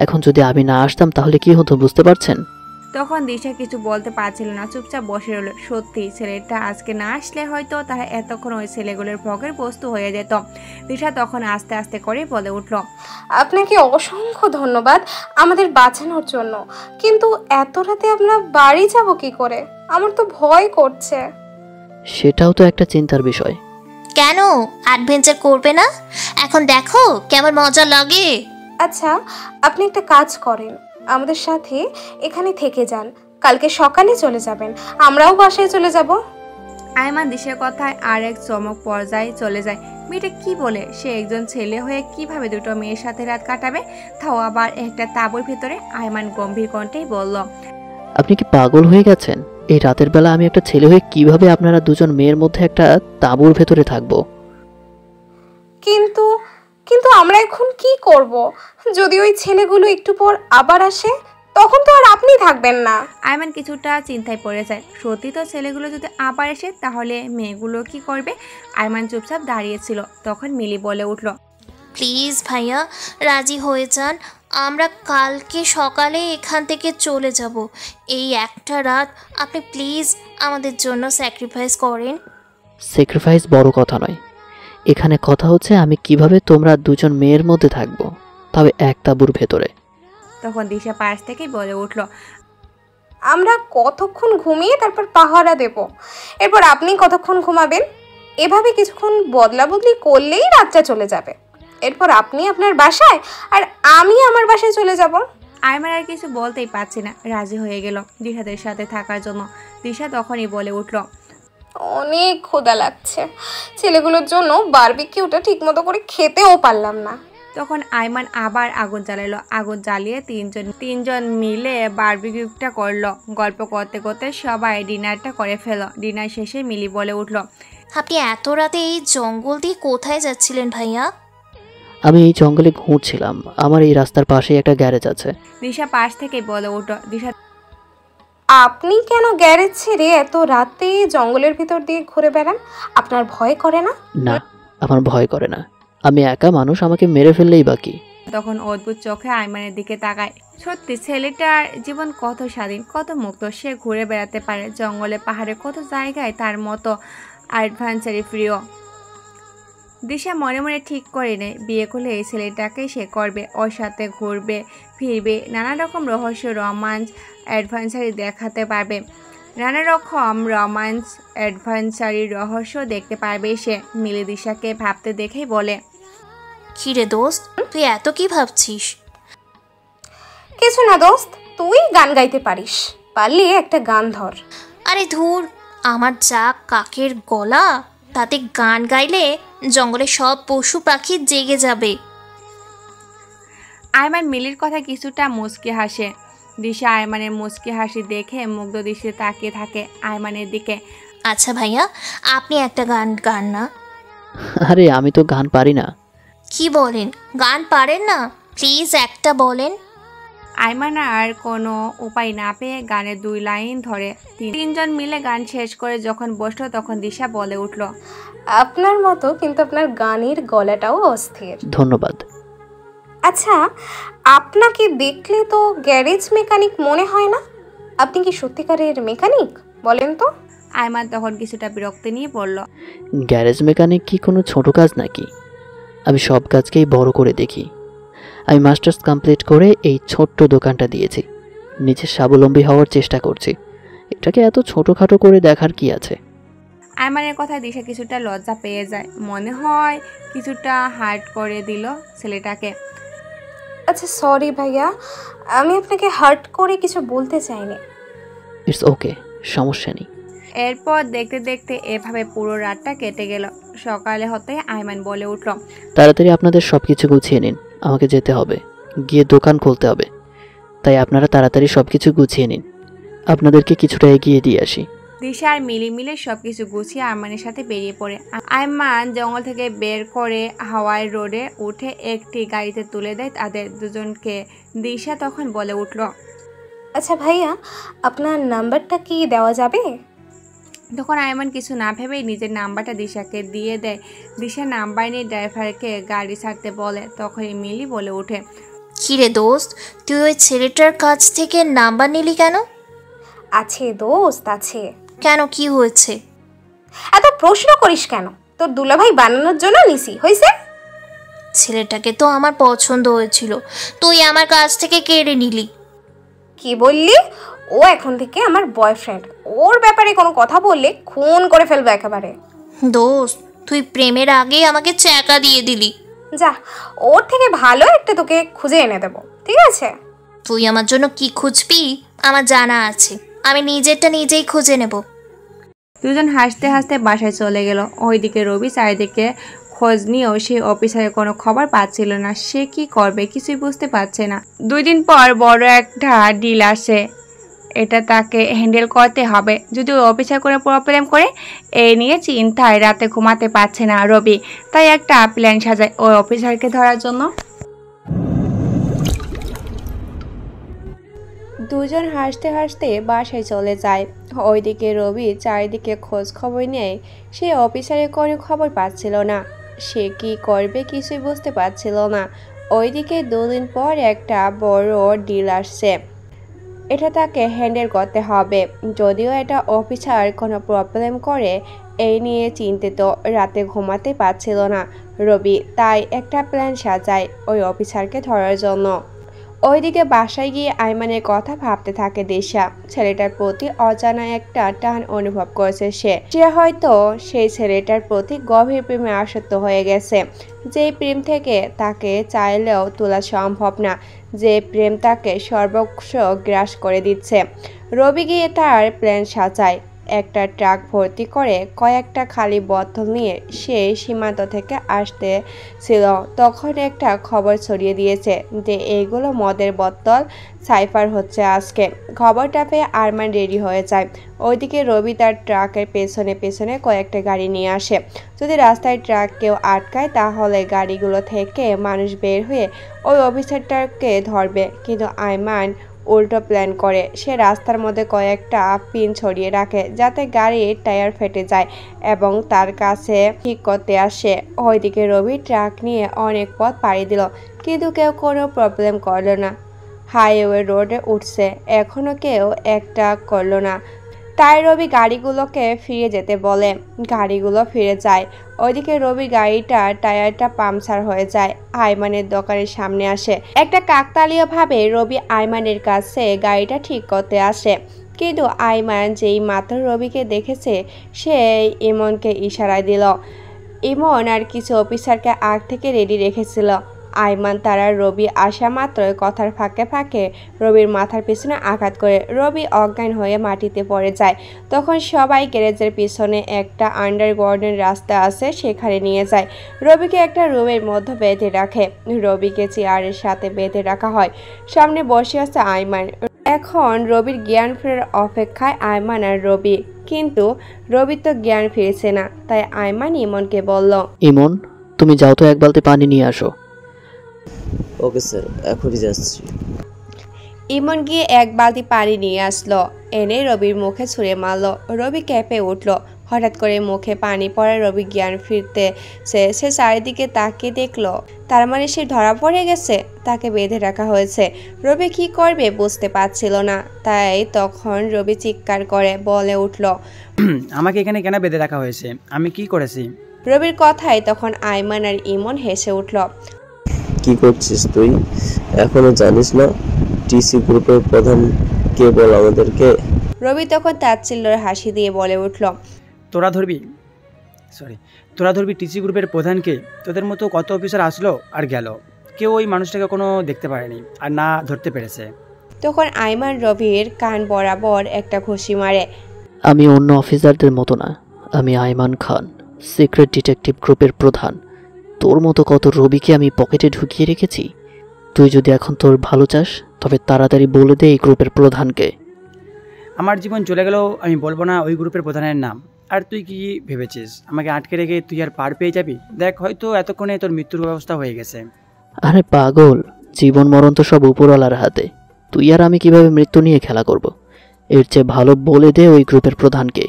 এখন যদি আমি না আসতাম তাহলে কি হতো বুঝতে পারছেন? তখন দিশা কিছু বলতে পারছিল না, চুপচাপ বসে রইল। সত্যি ছেলেটা আজকে না আসলে হয়তো তারা এতক্ষণ ওই ছেলেগুলোর ভোগের বস্তু হয়ে যেত। দিশা তখন আস্তে আস্তে করে বলে উঠল, আপনাকে অসংখ্য ধন্যবাদ আমাদের বাঁচানোর জন্য, কিন্তু এত রাতে আমরা বাড়ি যাব কি করে? আমার তো ভয় করছে। সেটাও তো একটা চিন্তার বিষয়। কেন অ্যাডভেঞ্চার করবে না? এখন দেখো কেমন মজা লাগে। আচ্ছা, আপনি একটা কাজ করেন, আমাদের সাথে এখানে থেকে যান, কালকে সকালে চলে যাবেন, আমরাও বাসায় চলে যাব। আয়মান দিশার কথায় আর এক চমক পর্যায়ে চলে যায়। মেয়েটা কি বলে? সে একজন ছেলে হয়ে কিভাবে দুটো মেয়ের সাথে রাত কাটাবে, তাও আবার একটা তাঁবুর ভিতরে? আয়মান গম্ভীর কণ্ঠেই বলল, আপনি কি পাগল হয়ে গেছেন? এই রাতের বেলা আমি একটা ছেলে হয়ে কিভাবে আপনারা দুজন মেয়ের মধ্যে একটা তাঁবুর ভেতরে থাকবো? কিন্তু কিন্তু আমরা এখন কি করব? যদি ওই ছেলেগুলো একটু পর আবার আসে, তখন তো আর আপনি থাকবেন না। আয়মান কিছুটা চিন্তায় পড়ে যায়। সত্যি তো ছেলেগুলো যদি আবার আসে তাহলে মেয়েগুলো কি করবে? আয়মান চুপচাপ দাঁড়িয়েছিল। তখন মিলি বলে উঠল, প্লিজ ভাইয়া রাজি হয়ে যান, আমরা কালকে সকালে এখান থেকে চলে যাব। এই একটা রাত আপনি প্লিজ আমাদের জন্য স্যাক্রিফাইস করেন। স্যাক্রিফাইস বড় কথা নয়, এখানে কথা হচ্ছে আমি কিভাবে তোমরা দুজন মেয়ের মধ্যে থাকবো, তবে এক তাঁবুর ভেতরে। তখন দিশা পাশ থেকেই বলে উঠল, আমরা কতক্ষণ ঘুমিয়ে তারপর পাহারা দেব, এরপর আপনি কতক্ষণ ঘুমাবেন। এভাবে কিছুক্ষণ বদলা বদলি করলেই রাতটা চলে যাবে। এরপর আপনি আপনার বাসায় আর আমি আমার বাসায় চলে যাব। আয়মান আর কিছু বলতেই পারছে না, রাজি হয়ে গেল দিশাদের সাথে থাকার জন্য। দিশা তখনই বলে উঠল, অনেক ক্ষুধা লাগছে, ছেলেগুলোর জন্য বারবিকিউটা ঠিকমতো করে খেতেও পারলাম না। তখন আয়মান আবার আগুন জ্বালালো। আগুন জ্বালিয়ে তিনজন মিলে বারবিকিউটা করলো। গল্প করতে করতে সবাই ডিনারটা করে ফেলো। ডিনার শেষে মিলি বলে উঠল, আপনি এত রাতে এই জঙ্গল দিয়ে কোথায় যাচ্ছিলেন ভাইয়া? আমি এই জঙ্গলে ঘুরছিলাম, আমার এই রাস্তার পাশেই একটা গ্যারেজ আছে। দিশা পাশ থেকে বলে উঠল, দিশা আপনি কেন গ্যারেজ ছেড়ে এত রাতে জঙ্গলের ভিতর দিয়ে ঘুরে বেড়ান? আপনার ভয় করে না? না, আমার ভয় করে না, আমি একা মানুষ, আমাকে মেরে ফেললেই বাকি। তখন অদ্ভুত চোখে আয়মানের দিকে তাকায়। সত্যি ছেলেটার জীবন কত স্বাধীন, কত মুক্ত। সে ঘুরে বেড়াতে পারে জঙ্গলে, পাহাড়ে, কত জায়গায় তার মতো অ্যাডভেঞ্চারি প্রিয়। দিশা মনে মনে ঠিক করে নেয় বিয়ে করলে এই ছেলেটাকেই সে করবে, ওর সাথে ঘুরবে ফিরবে, নানা রকম রহস্য, রোমান্স, অ্যাডভেঞ্চারি দেখাতে পারবে। নানা রকম রোমান্স, অ্যাডভেঞ্চারি রহস্য দেখতে পারবে সে। মিলি দিশাকে ভাবতে দেখেই বলে, কিরে দোস্ত, তুই এত কি ভাবছিস? কিছু না দোস্ত, তুই গান গাইতে পারিস, পারলে একটা গান ধর। আরে ধুর, আমার যা কাকের গলা, তাতে গান গাইলে জঙ্গলে সব পশু পাখি জেগে যাবে। আয়মান মিলির কথা কিছুটা মুচকি হাসে। দিশা আয়মানের মুচকি হাসি দেখে মুগ্ধ দৃষ্টিতে তাকিয়ে থাকে আয়মানের দিকে। আচ্ছা ভাইয়া, আপনি একটা গান গান না? আরে আমি তো গান পারি না। কি বলেন, গান পারেন না? প্লিজ একটা বলেন। আয়মান আর কোনো উপায় না পেয়ে গানের 2 লাইন ধরে তিনজন মিলে গান শেষ করে যখন বসলো তখন দিশা বলে উঠল, আপনার মতো কিন্তু আপনার গানের গলাটাও অস্থির। ধন্যবাদ। আচ্ছা, আপনাকে দেখলে তো গ্যারেজ মেকানিক মনে হয় না। আপনি কি সত্যিকারের মেকানিক বলেন তো? আয়মান তখন কিছুটা বিরক্তি নিয়ে বলল, গ্যারেজ মেকানিক কি কোনো ছোট কাজ নাকি? আমি সব কাজকেই বড় করে দেখি। আমি মাস্টার্স কমপ্লিট করে এই ছোট্ট দোকানটা দিয়েছি, নিজে স্বাবলম্বী হওয়ার চেষ্টা করছি, এটাকে এত ছোটোখাটো করে দেখার কি আছে? আয়মানের কথায় দিশা কিছুটা লজ্জা পেয়ে যায়, মনে হয় কিছুটা হার্ট করে দিল ছেলেটাকে। আচ্ছা সরি ভাইয়া, আমি আপনাকে হার্ট করে কিছু বলতে চাইনি। ইটস ওকে, সমস্যা নেই। এরপর দেখতে দেখতে এভাবে পুরো রাতটা কেটে গেল। সকালে হতে আয়মান বলে উঠল, তাড়াতাড়ি আপনাদের সব কিছু গুছিয়ে নিন, আমাকে যেতে হবে, গিয়ে দোকান খুলতে হবে, তাই আপনারা তাড়াতাড়ি সব কিছু গুছিয়ে নিন, আপনাদেরকে কিছুটা এগিয়ে দিয়ে আসি। দিশা আর মিলি মিলে সবকিছু গুছিয়ে আয়মানের সাথে বেরিয়ে পড়ে। আয়মান জঙ্গল থেকে বের করে হাওয়াই রোডে উঠে একটি গাড়িতে তুলে দেয় তাদের দুজনকে। দিশা তখন বলে উঠল, আচ্ছা ভাইয়া, আপনার নাম্বারটা কি দেওয়া যাবে? তখন আয়মান কিছু না ভেবেই নিজের নাম্বারটা দিশাকে দিয়ে দেয়। দিশা নাম্বার নিয়ে ড্রাইভারকে গাড়ি ছাড়তে বলে। তখনই মিলি বলে ওঠে, কিরে দোস্ত, তুই ওই ছেলেটার কাছ থেকে নাম্বার নিলি কেন? আছে দোস্ত, আছে। কেন, কি হয়েছে? এত প্রশ্ন করিস কেন? তোর দুলাভাই বানানোর জন্য নিছি, হয়েছে? ছেলেটাকে তো আমার পছন্দ হয়েছিল, তুই আমার কাছ থেকে কেড়ে নিলি। কি বললি? ও এখন থেকে আমার বয়ফ্রেন্ড, ওর ব্যাপারে কোনো কথা বললে খুন করে ফেলবো একেবারে। দোস্ত, তুই প্রেমের আগে আমাকে চ্যাকা দিয়ে দিলি। যা, ওর থেকে ভালো একটা তোকে খুঁজে এনে দেবো, ঠিক আছে? তুই আমার জন্য কি খুঁজবি আমার জানা আছে, আমি নিজেরটা নিজেই খুঁজে নেব। দুজন হাসতে হাসতে বাসায় চলে গেল। ওইদিকে রবি চারিদিকে খোঁজ নিয়েও সেই অফিসারের কোনো খবর পাচ্ছিল না। সে কি করবে কিছুই বুঝতে পারছে না। 2 দিন পর বড় একটা ডিল আসে। এটা তাকে হ্যান্ডেল করতে হবে। যদি ওই অফিসার করে প্রবলেম করে, এই নিয়ে চিন্তায় রাতে ঘুমাতে পারছে না রবি। তাই একটা প্ল্যান সাজায় ওই অফিসারকে ধরার জন্য। দুজন হাসতে হাসতে বাসায় চলে যায়। ওইদিকে রবি চারিদিকে খোঁজ খবর নেয়। সে অফিসারের কোনো খবর পাচ্ছিল না। সে কি করবে কিছুই বুঝতে পারছিল না। ওইদিকে 2 দিন পর একটা বড় ডিল আসছে। এটা তাকে হ্যান্ডেল করতে হবে। যদিও এটা অফিসার কোনো প্রবলেম করে, এই নিয়ে চিন্তিত, রাতে ঘুমাতে পারছিল না রবি। তাই একটা প্ল্যান সাজায় ওই অফিসারকে ধরার জন্য। ওইদিকে বাসায় গিয়ে আইমানের কথা ভাবতে থাকে দিশা। ছেলেটার প্রতি অজানা একটা টান অনুভব করছে সে হয়তো সেই ছেলেটার প্রতি গভীর প্রেমে আসক্ত হয়ে গেছে। যেই প্রেম থেকে তাকে চাইলেও তোলা সম্ভব না, যে প্রেম তাকে সর্বস্ব গ্রাস করে দিচ্ছে। রবি গিয়ে তার প্ল্যান সাজায়। একটা ট্রাক ভর্তি করে কয়েকটা খালি বোতল নিয়ে সে সীমান্ত থেকে আসতেছিল। তখন একটা খবর ছড়িয়ে দিয়েছে যে এইগুলো মদের বোতল সাইফার হচ্ছে আজকে। খবরটা পেয়ে আরমান রেডি হয়ে যায়। ওইদিকে রবি তার ট্রাকের পেছনে পেছনে কয়েকটা গাড়ি নিয়ে আসে। যদি রাস্তায় ট্রাক কেউ আটকায় তাহলে গাড়িগুলো থেকে মানুষ বের হয়ে ওই অফিসারটাকে ধরবে। কিন্তু আরমান উল্টো প্ল্যান করে। সে রাস্তার মধ্যে কয়েকটা পিন ছড়িয়ে রাখে যাতে গাড়ির টায়ার ফেটে যায় এবং তার কাছে ঠিক করতে আসে। ওইদিকে রবি ট্রাক নিয়ে অনেক পথ পাড়ি দিল, কিন্তু কেউ কোনো প্রবলেম করলো না। হাইওয়ে রোডে উঠছে, এখনো কেউ একটা করলো না। তাই রবি গাড়িগুলোকে ফিরে যেতে বলে। গাড়িগুলো ফিরে যায়। ওইদিকে রবি গাড়িটার টায়ারটা পাংচার হয়ে যায়। আইমানের দোকানের সামনে আসে। একটা কাকতালীয়ভাবে রবি আইমানের কাছে গাড়িটা ঠিক করতে আসে। কিন্তু আইমান যেই মাত্র রবিকে দেখেছে সে ইমনকে ইশারায় দিল। ইমন আর কিছু অফিসারকে আগ থেকে রেডি রেখেছিল। আইমান তারা রবি আসা মাত্রই কথার ফাঁকে ফাঁকে রবির মাথার পিছনে আঘাত করে রবি অজ্ঞান হয়ে মাটিতে পড়ে যায়। তখন সবাই গ্যারেজের পিছনে একটা আন্ডারগ্রাউন্ডের রাস্তা আছে, সেখানে নিয়ে যায়। রবিকে একটা রুমের মধ্যে বেঁধে রাখে। রবিকে চেয়ারের সাথে বেঁধে রাখা হয়। সামনে বসে আছে আইমান। এখন রবির জ্ঞান ফেরার অপেক্ষায় আইমান আর রবি। কিন্তু রবির তো জ্ঞান ফিরছে না। তাই আইমান ইমনকে বলল, ইমন, তুমি যাও তো এক বালতি পানি নিয়ে আসো। ওকে স্যার, এখনই যাচ্ছি। ইমন গিয়ে এক বালতি পানি নিয়ে আসলো। এনে রবির মুখে ছুঁড়ে মারল। রবি কেঁপে উঠল। হঠাৎ করে মুখে পানি পড়ে রবি জ্ঞান ফিরতে সে চারিদিকে তাকিয়ে দেখলো, তার মানে সে ধরা পড়ে গেছে। তাকে বেঁধে রাখা হয়েছে। রবি কি করবে বুঝতে পারছিল না। তাই তখন রবি চিৎকার করে বলে উঠল, আমাকে এখানে কেন বেঁধে রাখা হয়েছে? আমি কি করেছি? রবির কথায় তখন আইমান আর ইমন হেসে উঠল। কি করছিস তুই? এখনো জানিস না টিসি গ্রুপের প্রধান কে বল আমাদেরকে? রবি তখন তাচ্ছিল্যের হাসি দিয়ে বলে উঠল, তোরা ধরবি টিসি গ্রুপের প্রধানকে? তোদের মতো কত অফিসার আসলো আর গেল, কেউ ওই মানুষটাকে কোনো দেখতে পারেনি আর না ধরতে পেরেছে। তখন আইমান রবির কান বরাবর একটা ঘুষি মারে। আমি অন্য অফিসারদের মতো না, আমি আইমান খান, সিক্রেট ডিটেকটিভ গ্রুপের প্রধান। তোর মতো কত রবিকে আমি পকেটে ঢুকিয়ে রেখেছি। তুই যদি এখন তোর ভালো চাস তবে তাড়াতাড়ি বলে দে এই গ্রুপের প্রধানকে। আমার জীবন চলে গেলেও আমি বলবো না ওই গ্রুপের প্রধানের নাম। আর তুই কি ভেবেছিস আমাকে আটকে রেখে তুই আর পার পেয়ে যাবি? দেখ, হয়তো এতক্ষণে তোর মৃত্যুর ব্যবস্থা হয়ে গেছে। আরে পাগল, জীবন মরণ তো সব উপরওয়ালার হাতে। তুই আর আমি কিভাবে মৃত্যু নিয়ে খেলা করব? এর চেয়ে ভালো বলে দে ওই গ্রুপের প্রধানকে,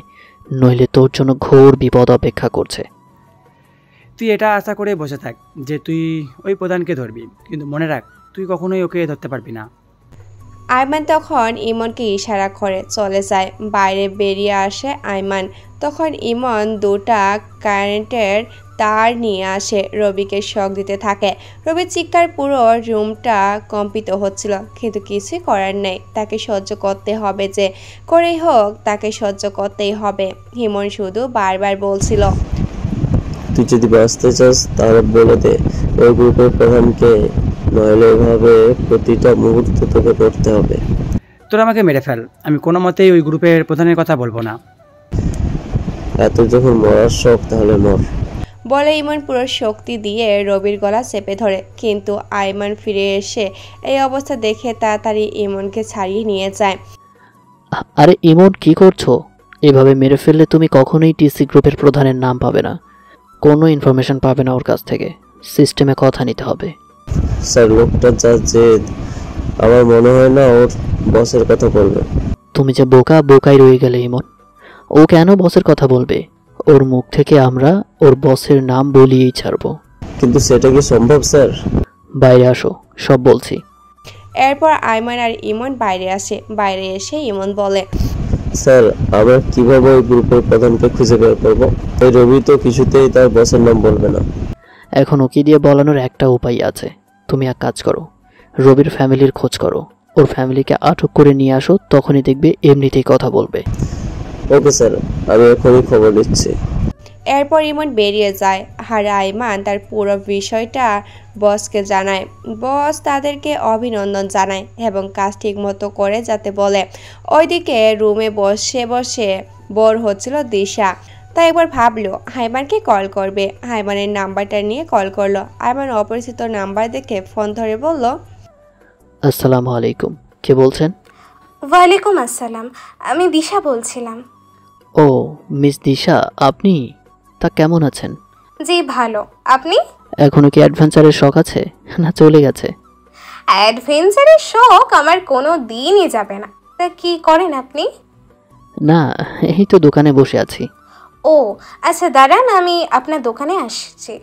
নইলে তোর জন্য ঘোর বিপদ অপেক্ষা করছে। তুই এটা আশা করে বসে থাক যে তুই ওই প্রধানকে ধরবি, কিন্তু মনে রাখ তুই কখনোই ওকে ধরতে পারবি না। আইমান তখন ইমনকে ইশারা করে চলে যায়। বাইরে বেরিয়ে আসে আইমান। তখন ইমন দুটা কারেন্টের তার নিয়ে আসে, রবিকে শক দিতে থাকে। রবির চিৎকার পুরো রুমটা কম্পিত হচ্ছিল, কিন্তু কিছুই করার নেই। তাকে সহ্য করতে হবে, যে করেই হোক তাকে সহ্য করতেই হবে। ইমন শুধু বারবার বলছিল, তুই যদি বাঁচতে চাস তাহলে বলে দে ওই গ্রুপের প্রধানকে, নইলে এভাবে প্রতিটা মুহূর্ত তোকে পড়তে হবে। তোরা আমাকে মেরে ফেল, আমি কোনো মতেই ওই গ্রুপের প্রধানের কথা বলবো না। এত যখন মরার শখ তাহলে মর। বলে ইমন পুরো শক্তি দিয়ে রবির গলা চেপে ধরে। কিন্তু আইমান ফিরে এসে এই অবস্থা দেখে তাড়াতাড়ি ইমনকে ছাড়িয়ে নিয়ে যায়। আরে ইমন, কি করছো? এভাবে মেরে ফেললে তুমি কখনোই টিসি গ্রুপের প্রধানের নাম পাবে না, কোনো ইনফরমেশন পাবে না ওর কাছ থেকে। সিস্টেমে কথা নিতে হবে। স্যার, লোকটা যা জেদ, আমার মনে হয় না ওর বসের কথা বলবে। তুমি যে বোকাই রয়ে গেলে ইমন। ও কেন বসের কথা বলবে? ওর মুখ থেকে আমরা ওর বসের নাম বলিয়েই ছাড়বো। কিন্তু সেটা কি সম্ভব স্যার? বাইরে আসো, সব বলছি। এরপর আইমান আর ইমন বাইরে আসে। বাইরে এসে ইমন বলে, স্যার, আমরা কিভাবে ওই গ্রুপের প্রধানকে খুঁজে বের করবো? ওই রবি তো কিছুতেই তার বসের নাম বলবে না। এখন ওকে দিয়ে বলানোর একটা উপায় আছে। তুমি এক কাজ করো, রবির ফ্যামিলির খোঁজ করো, ওর ফ্যামিলিকে আটক করে নিয়ে আসো, তখনই দেখবে এমনিতেই কথা বলবে। ওকে স্যার, আমি এখনই খবর দিচ্ছি। এরপর ইমন বেরিয়ে যায় আর আইমান তার পুরো বিষয়টা বসকে জানায়। বস তাদেরকে অভিনন্দন জানায় এবং কাজ ঠিক মতো করে যাতে বলে। ওইদিকে রুমে বসে বসে বোর হচ্ছিল দিশা, তাই একবার ভাবলো আইমানকে কল করবে। আইমানের নাম্বারটা নিয়ে কল করলো। আইমান অপরিচিত নাম্বার দেখে ফোন ধরে বলল, আসসালামু আলাইকুম, কে বলছেন? ওয়ালাইকুম আসসালাম, আমি দিশা বলছিলাম। ও মিস দিশা, আপনি? তা কেমন আছেন? জি ভালো, আপনি? এখনো কি অ্যাডভেঞ্চারের শখ আছে, না চলে গেছে? অ্যাডভেঞ্চারের শখ আমার কোনো দিনই যাবে না। তা কি করেন আপনি? না, এই তো দোকানে বসে আছি। ও আচ্ছা, দাঁড়ান, আমি আপনার দোকানে আসছি।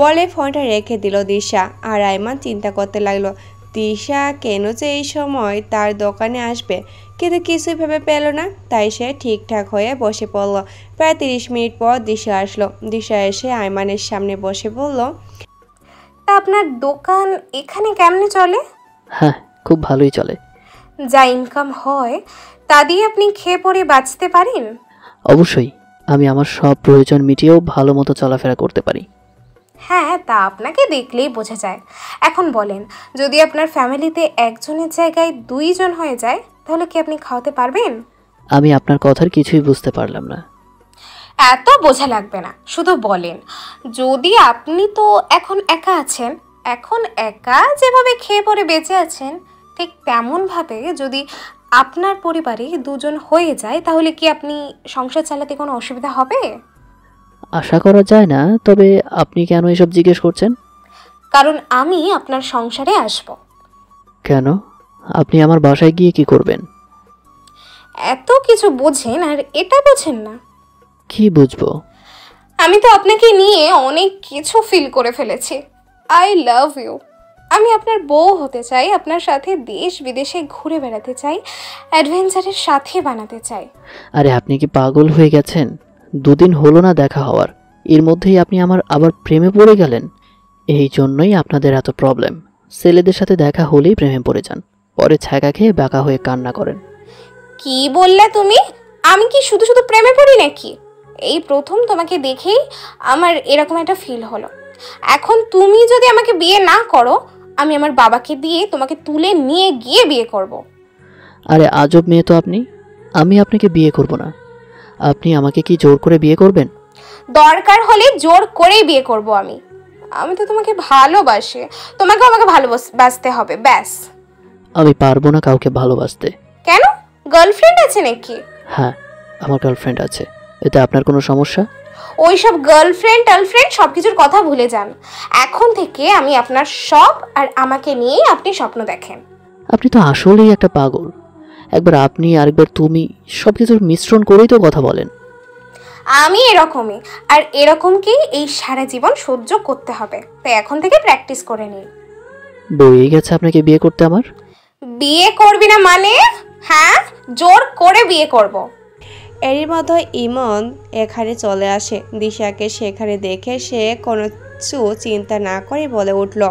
বলে ফোনটা রেখে দিল দিশা। আর আইমান চিন্তা করতে লাগলো দিশা কেন যে এই সময় তার দোকানে আসবে, কিন্তু কিছুই ভেবে পেল না। তাই সে ঠিকঠাক হয়ে বসে পড়ল। প্রায় 30 মিনিট পর দিশা আসলো। দিশা এসে আইমানের সামনে বসে বলল, তা আপনার দোকান এখানে কেমনে চলে? হ্যাঁ, খুব ভালোই চলে। যা ইনকাম হয় তা দিয়ে আপনি খেয়ে পরে বাঁচতে পারেন? অবশ্যই, আমি আমার সব প্রয়োজন মিটিয়েও ভালো মতো চলাফেরা করতে পারি। হ্যাঁ, তা আপনাকে দেখলেই বোঝা যায়। এখন বলেন, যদি আপনার ফ্যামিলিতে একজনের জায়গায় 2 জন হয়ে যায় তাহলে কি আপনি খাওয়াতে পারবেন? আমি আপনার কথার কিছুই বুঝতে পারলাম না। এত বোঝা লাগবে না, শুধু বলেন, যদি আপনি তো এখন একা আছেন, এখন একা যেভাবে খেয়ে পরে বেঁচে আছেন, ঠিক তেমনভাবে যদি আপনার পরিবারে 2 জন হয়ে যায় তাহলে কি আপনি সংসার চালাতে কোনো অসুবিধা হবে? আশা করা যায় না, তবে আপনি কেন এসব জিজ্ঞেস করছেন? কারণ আমি আপনার সংসারে আসব। কেন? আপনি আমার বাসায় গিয়ে কি করবেন? এত কিছু বোঝেন আর এটা বোঝেন না? কি বুঝবো? আমি তো আপনাকে নিয়ে অনেক কিছু ফিল করে ফেলেছি। I love you. আমি আপনার বউ হতে চাই, আপনার সাথে দেশ বিদেশে ঘুরে বেড়াতে চাই, অ্যাডভেঞ্চারের সাথে বানাতে চাই। আরে আপনি কি পাগল হয়ে গেছেন? 2 দিন হলো না দেখা হওয়ার, এর মধ্যেই আপনি আমার আবার প্রেমে পড়ে গেলেন। এই জন্যই আপনাদের এত প্রবলেম। ছেলেদের সাথে দেখা হলেই প্রেমে পড়ে যান, পরে ছ্যাঁকা খেয়ে বাঁকা হয়ে কান্না করেন। কি বললে তুমি? আমি কি শুধু শুধু প্রেমে পড়ি নাকি? এই প্রথম তোমাকে দেখেই আমার এরকম একটা ফিল হলো। এখন তুমি যদি আমাকে বিয়ে না করো, আমি আমার বাবাকে দিয়ে তোমাকে তুলে নিয়ে গিয়ে বিয়ে করব। আরে আজব মেয়ে তো আপনি। আমি আপনাকে বিয়ে করব না। আপনি আমাকে কি জোর করে বিয়ে করবেন? দরকার হলে জোর করেই বিয়ে করব আমি। আমি তো তোমাকে ভালোবাসি, তোমাকেও আমাকে ভালোবাসতে হবে, ব্যাস। আমি পারবো না কাউকে ভালোবাসতে। কেন? গার্লফ্রেন্ড আছে নাকি? হ্যাঁ, আমার গার্লফ্রেন্ড আছে। এতে আপনার কোনো সমস্যা? ওইসব গার্লফ্রেন্ড সবকিছুর কথা ভুলে যান। এখন থেকে আমি আপনার সব, আর আমাকে নিয়েই আপনি স্বপ্ন দেখেন। আপনি তো আসলেই একটা পাগল। একবার আপনি আরেকবার তুমি, সবকিছুর মিশ্রণ করেই তো কথা বলেন। আমি এরকমই, আর এরকমকেই এই সারা জীবন সহ্য করতে হবে। তাই এখন থেকে প্র্যাকটিস করে নিই। বইয়ে গেছে আপনাকে বিয়ে করতে আমার? বিয়ে করবি না মানে? হ্যাঁ, জোর করে বিয়ে করব। এরই মধ্যে ইমন এখানে চলে আসে। দিশাকে সেখানে দেখে সে কোনো কিছু চিন্তা না করে বলে উঠল,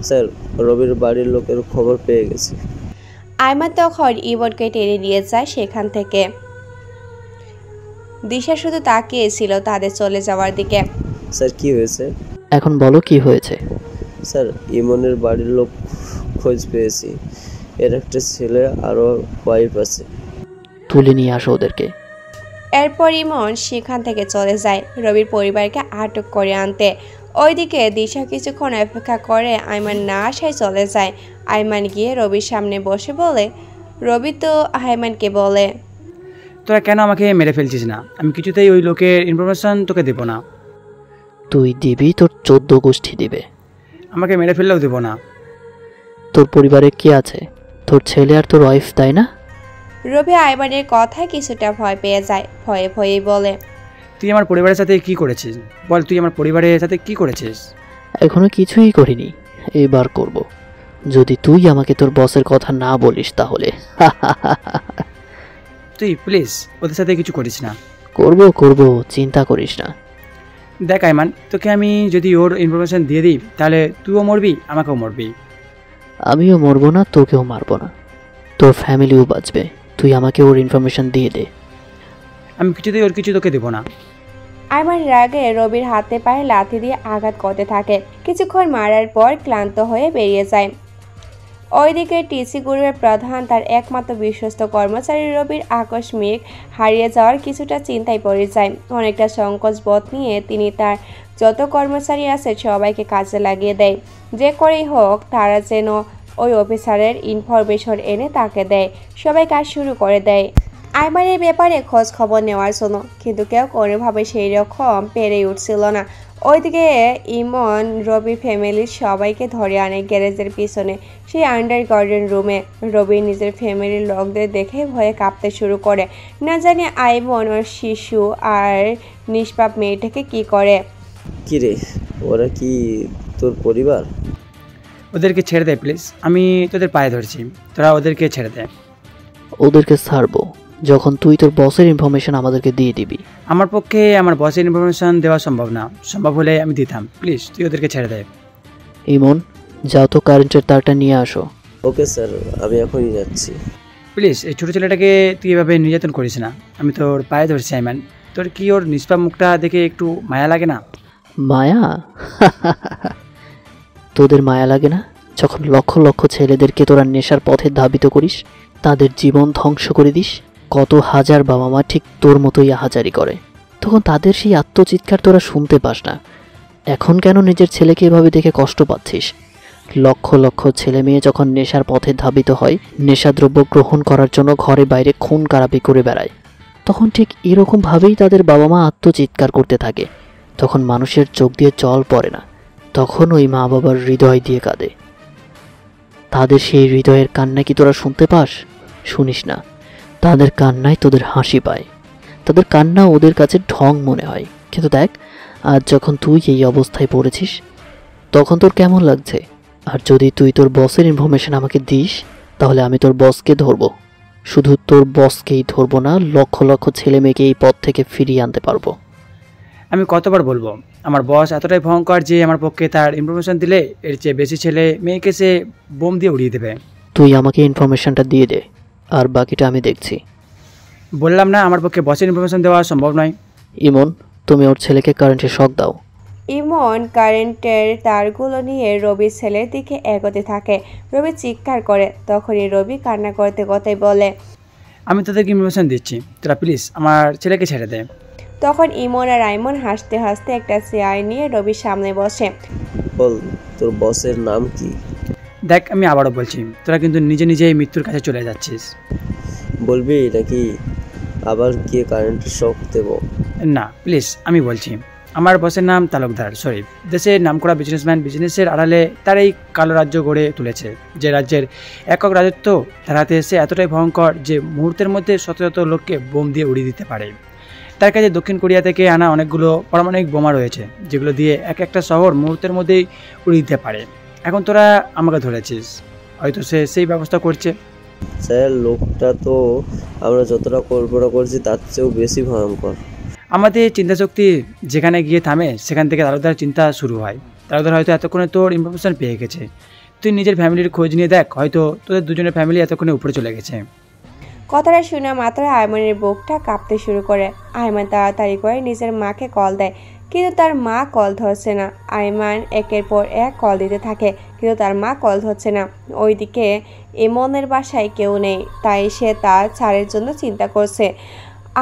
স্যার, রবির বাড়ির লোকের খবর পেয়ে গেছি। আইমান তখন ইমনকে টেনে নিয়ে যায় সেখান থেকে। দিশা শুধু তাকিয়েছিল তাদের চলে যাওয়ার দিকে। স্যার, কি হয়েছে? এখন বলো কি হয়েছে। স্যার, ইমনের বাড়ির লোক খোঁজ পেয়েছি। এর একটা ছেলে আরও ওয়াইফ আছে। তুলে নিয়ে আসো ওদেরকে। এরপর ইমন সেখান থেকে চলে যায় রবির পরিবারকে আটক করে আনতে। ওইদিকে দিশা কিছুক্ষণ অপেক্ষা করে আইমান না আসায় চলে যায়। আইমান গিয়ে রবির সামনে বসে বলে, রবি তো আইমানকে বলে, তোরা কেন আমাকে মেরে ফেলছিস না? আমি কিছুতেই ওই লোকের ইনফরমেশন তোকে দেবো না। তুই দিবি, তোর 14 গোষ্ঠী দিবে। আমাকে মেরে ফেললেও দেবো না। তোর পরিবারে কে আছে? তোর ছেলে আর তোর ওয়াইফ, তাই না? রবি আইমানের কথায় কিছুটা ভয় পেয়ে যায়, ভয়ে ভয়েই বলে, তুই আমার পরিবারের সাথে কি করেছিস? বল, তুই আমার পরিবারের সাথে কি করেছিস? এখনো কিছুই করিনি, এবার করব। যদি তুই আমাকে তোর বসের কথা না বলিস তাহলে। তুই প্লিজ ওদের সাথে কিছু করিস না। করব, চিন্তা করিস না। দেখ আইমান, তোকে আমি যদি ওর ইনফরমেশন দিয়ে দিই তাহলে তুইও মরবি, আমাকেও মরবি। আমিও মরবো না, তোকেও মারবো না, তোর ফ্যামিলিও বাঁচবে। তুই আমাকে ওর ইনফরমেশন দিয়ে দে। আমি কিছুতেই ওর কিছু তোকে দেবো না। আইমান রাগে রবির হাতে পায়ে লাথি দিয়ে আঘাত করতে থাকে। কিছুক্ষণ মারার পর ক্লান্ত হয়ে বেরিয়ে যায়। ওইদিকে টিসি গ্রুপের প্রধান তার একমাত্র বিশ্বস্ত কর্মচারী রবির আকস্মিক হারিয়ে যাওয়ার কিছুটা চিন্তায় পড়ে যায়। অনেকটা সংকোচ বোধ নিয়ে তিনি তার যত কর্মচারী আছে সবাইকে কাজে লাগিয়ে দেয়। যে করেই হোক তারা যেন ওই অফিসারের ইনফরমেশন এনে তাকে দেয়। সবাই কাজ শুরু করে দেয় আইমানের ব্যাপারে খোঁজ খবর নেওয়ার জন্য, কিন্তু কেউ কোনোভাবে সেই রকম পেরে উঠছিল না। ওইদিকে ইমন রবি ফ্যামিলির সবাইকে ধরে আনে গ্যারেজের পিছনে সেই আন্ডারগ্রাউন্ড রুমে। রবি নিজের ফ্যামিলির লোকদের দেখে ভয়ে কাঁপতে শুরু করে। না জানি আইমন ওর শিশু আর নিষ্পাপ মেয়েটাকে কি করে। কি রে, ওরা কি তোর পরিবার? ওদেরকে ছেড়ে দে প্লিজ, আমি তোদের পায়ে ধরছি, তোরা ওদেরকে ছেড়ে দে। ওদেরকে ছাড়বো যখন তুই তোর বসের ইনফরমেশন আমাদেরকে দিয়ে দিবি। আমার পক্ষে আমার বসের ইনফরমেশন দেওয়া সম্ভব না, সম্ভব হলে আমি দিতাম। প্লিজ তুই ওদেরকে ছেড়ে দে। ইমন, যাও তো কারেন্টের তারটা নিয়ে আসো। ওকে স্যার, আমি এখনই যাচ্ছি। প্লিজ এই ছোটো ছেলেটাকে তুই এভাবে নির্যাতন করিস না, আমি তোর পায়ে ধরছি আইমান। তোর কি ওর নিষ্পাপ মুখটা দেখে একটু মায়া লাগে না? মায়া? তোদের মায়া লাগে না যখন লক্ষ লক্ষ ছেলেদেরকে তোরা নেশার পথে ধাবিত করিস, তাদের জীবন ধ্বংস করে দিস? কত হাজার বাবা মা ঠিক তোর মতোই আহাজারি করে, তখন তাদের সেই আত্মচিৎকার তোরা শুনতে পাস না। এখন কেন নিজের ছেলেকে এভাবে দেখে কষ্ট পাচ্ছিস? লক্ষ লক্ষ ছেলে মেয়ে যখন নেশার পথে ধাবিত হয়, নেশাদ্রব্য গ্রহণ করার জন্য ঘরে বাইরে খুন খারাপি করে বেড়ায়, তখন ঠিক এরকমভাবেই তাদের বাবা মা আত্মচিৎকার করতে থাকে। তখন মানুষের চোখ দিয়ে জল পড়ে না, তখন ওই মা বাবার হৃদয় দিয়ে কাঁদে। তাদের সেই হৃদয়ের কান্না কি তোরা শুনতে পাস? শুনিস না। তাদের কান্নায় তোদের হাসি পায়, তাদের কান্না ওদের কাছে ঢং মনে হয়। কিন্তু দেখ, আজ যখন তুই এই অবস্থায় পড়েছিস তখন তোর কেমন লাগছে? আর যদি তুই তোর বসের ইনফরমেশন আমাকে দিস তাহলে আমি তোর বসকে ধরবো। শুধু তোর বসকেই ধরবো না, লক্ষ লক্ষ ছেলে মেয়েকে এই পথ থেকে ফিরিয়ে আনতে পারবো। আমি কতবার বলবো, আমার বস এতটাই ভয়ঙ্কর যে আমার পক্ষে তার ইনফরমেশন দিলে এর চেয়ে বেশি ছেলে মেয়েকে সে বোম দিয়ে উড়িয়ে দেবে। তুই আমাকে ইনফরমেশনটা দিয়ে দে, আর বাকিটা আমি দেখছি। বললাম না আমার পক্ষে বসের ইনফরমেশন দেওয়া সম্ভব নয়। ইমন, তুমি ওর ছেলেকে কারেন্টের শক দাও। ইমন কারেন্টের তারগুলো নিয়ে রবির ছেলের দিকে এগোতে থাকে। রবি চিৎকার করে, তখনই রবি কান্না করতে করতে বলে, আমি তোদেরকে ইনফরমেশন দিচ্ছি, তোরা প্লিজ আমার ছেলেকে ছেড়ে দে। তখন ইমন আর আইমন হাসতে হাসতে একটা চেয়ার নিয়ে রবির সামনে বসে। বল, তোর বসের নাম কি? দেখ, আমি আবারও বলছি, তোরা কিন্তু নিজে নিজেই মৃত্যুর কাছে চলে যাচ্ছিস। বলবি নাকি আবার গিয়ে কারেন্টের শক দেব? না প্লিজ, আমি বলছি, আমার বসের নাম তালুকদার শরীফ। দেশের নামকরা বিজনেসম্যান, বিজনেসের আড়ালে তার এই কালো রাজ্য গড়ে তুলেছে। যে রাজ্যের একক রাজত্ব তার হাতে এসে এতটাই ভয়ঙ্কর যে মুহূর্তের মধ্যে শত শত লোককে বোম দিয়ে উড়িয়ে দিতে পারে। তার কাছে দক্ষিণ কোরিয়া থেকে আনা অনেকগুলো পারমাণবিক বোমা রয়েছে, যেগুলো দিয়ে এক একটা শহর মুহূর্তের মধ্যেই উড়িয়ে দিতে পারে। এখন তোরা আমাকে ধরেছিস, হয়তো সে সেই ব্যবস্থা করছে। স্যার, লোকটা তো আমরা যতটা কল্পনা করছি তার চেয়েও বেশি ভয়ঙ্কর। আমাদের চিন্তাশক্তি যেখানে গিয়ে থামে সেখান থেকে তালুকদার চিন্তা শুরু হয়। তালুকদার হয়তো এতক্ষণে তোর ইনফরমেশন পেয়ে গেছে। তুই নিজের ফ্যামিলির খোঁজ নিয়ে দেখ, হয়তো তোদের দুজনের ফ্যামিলি এতক্ষণে উপরে চলে গেছে। কথাটা শোনা মাত্র আইমানের বুকটা কাঁপতে শুরু করে। আইমান তাড়াতাড়ি করে নিজের মাকে কল দেয়, কিন্তু তার মা কল ধরছে না। আইমান একের পর এক কল দিতে থাকে, কিন্তু তার মা কল ধরছে না। ওইদিকে ইমনের বাসায় কেউ নেই, তাই সে তার ছাড়ের জন্য চিন্তা করছে।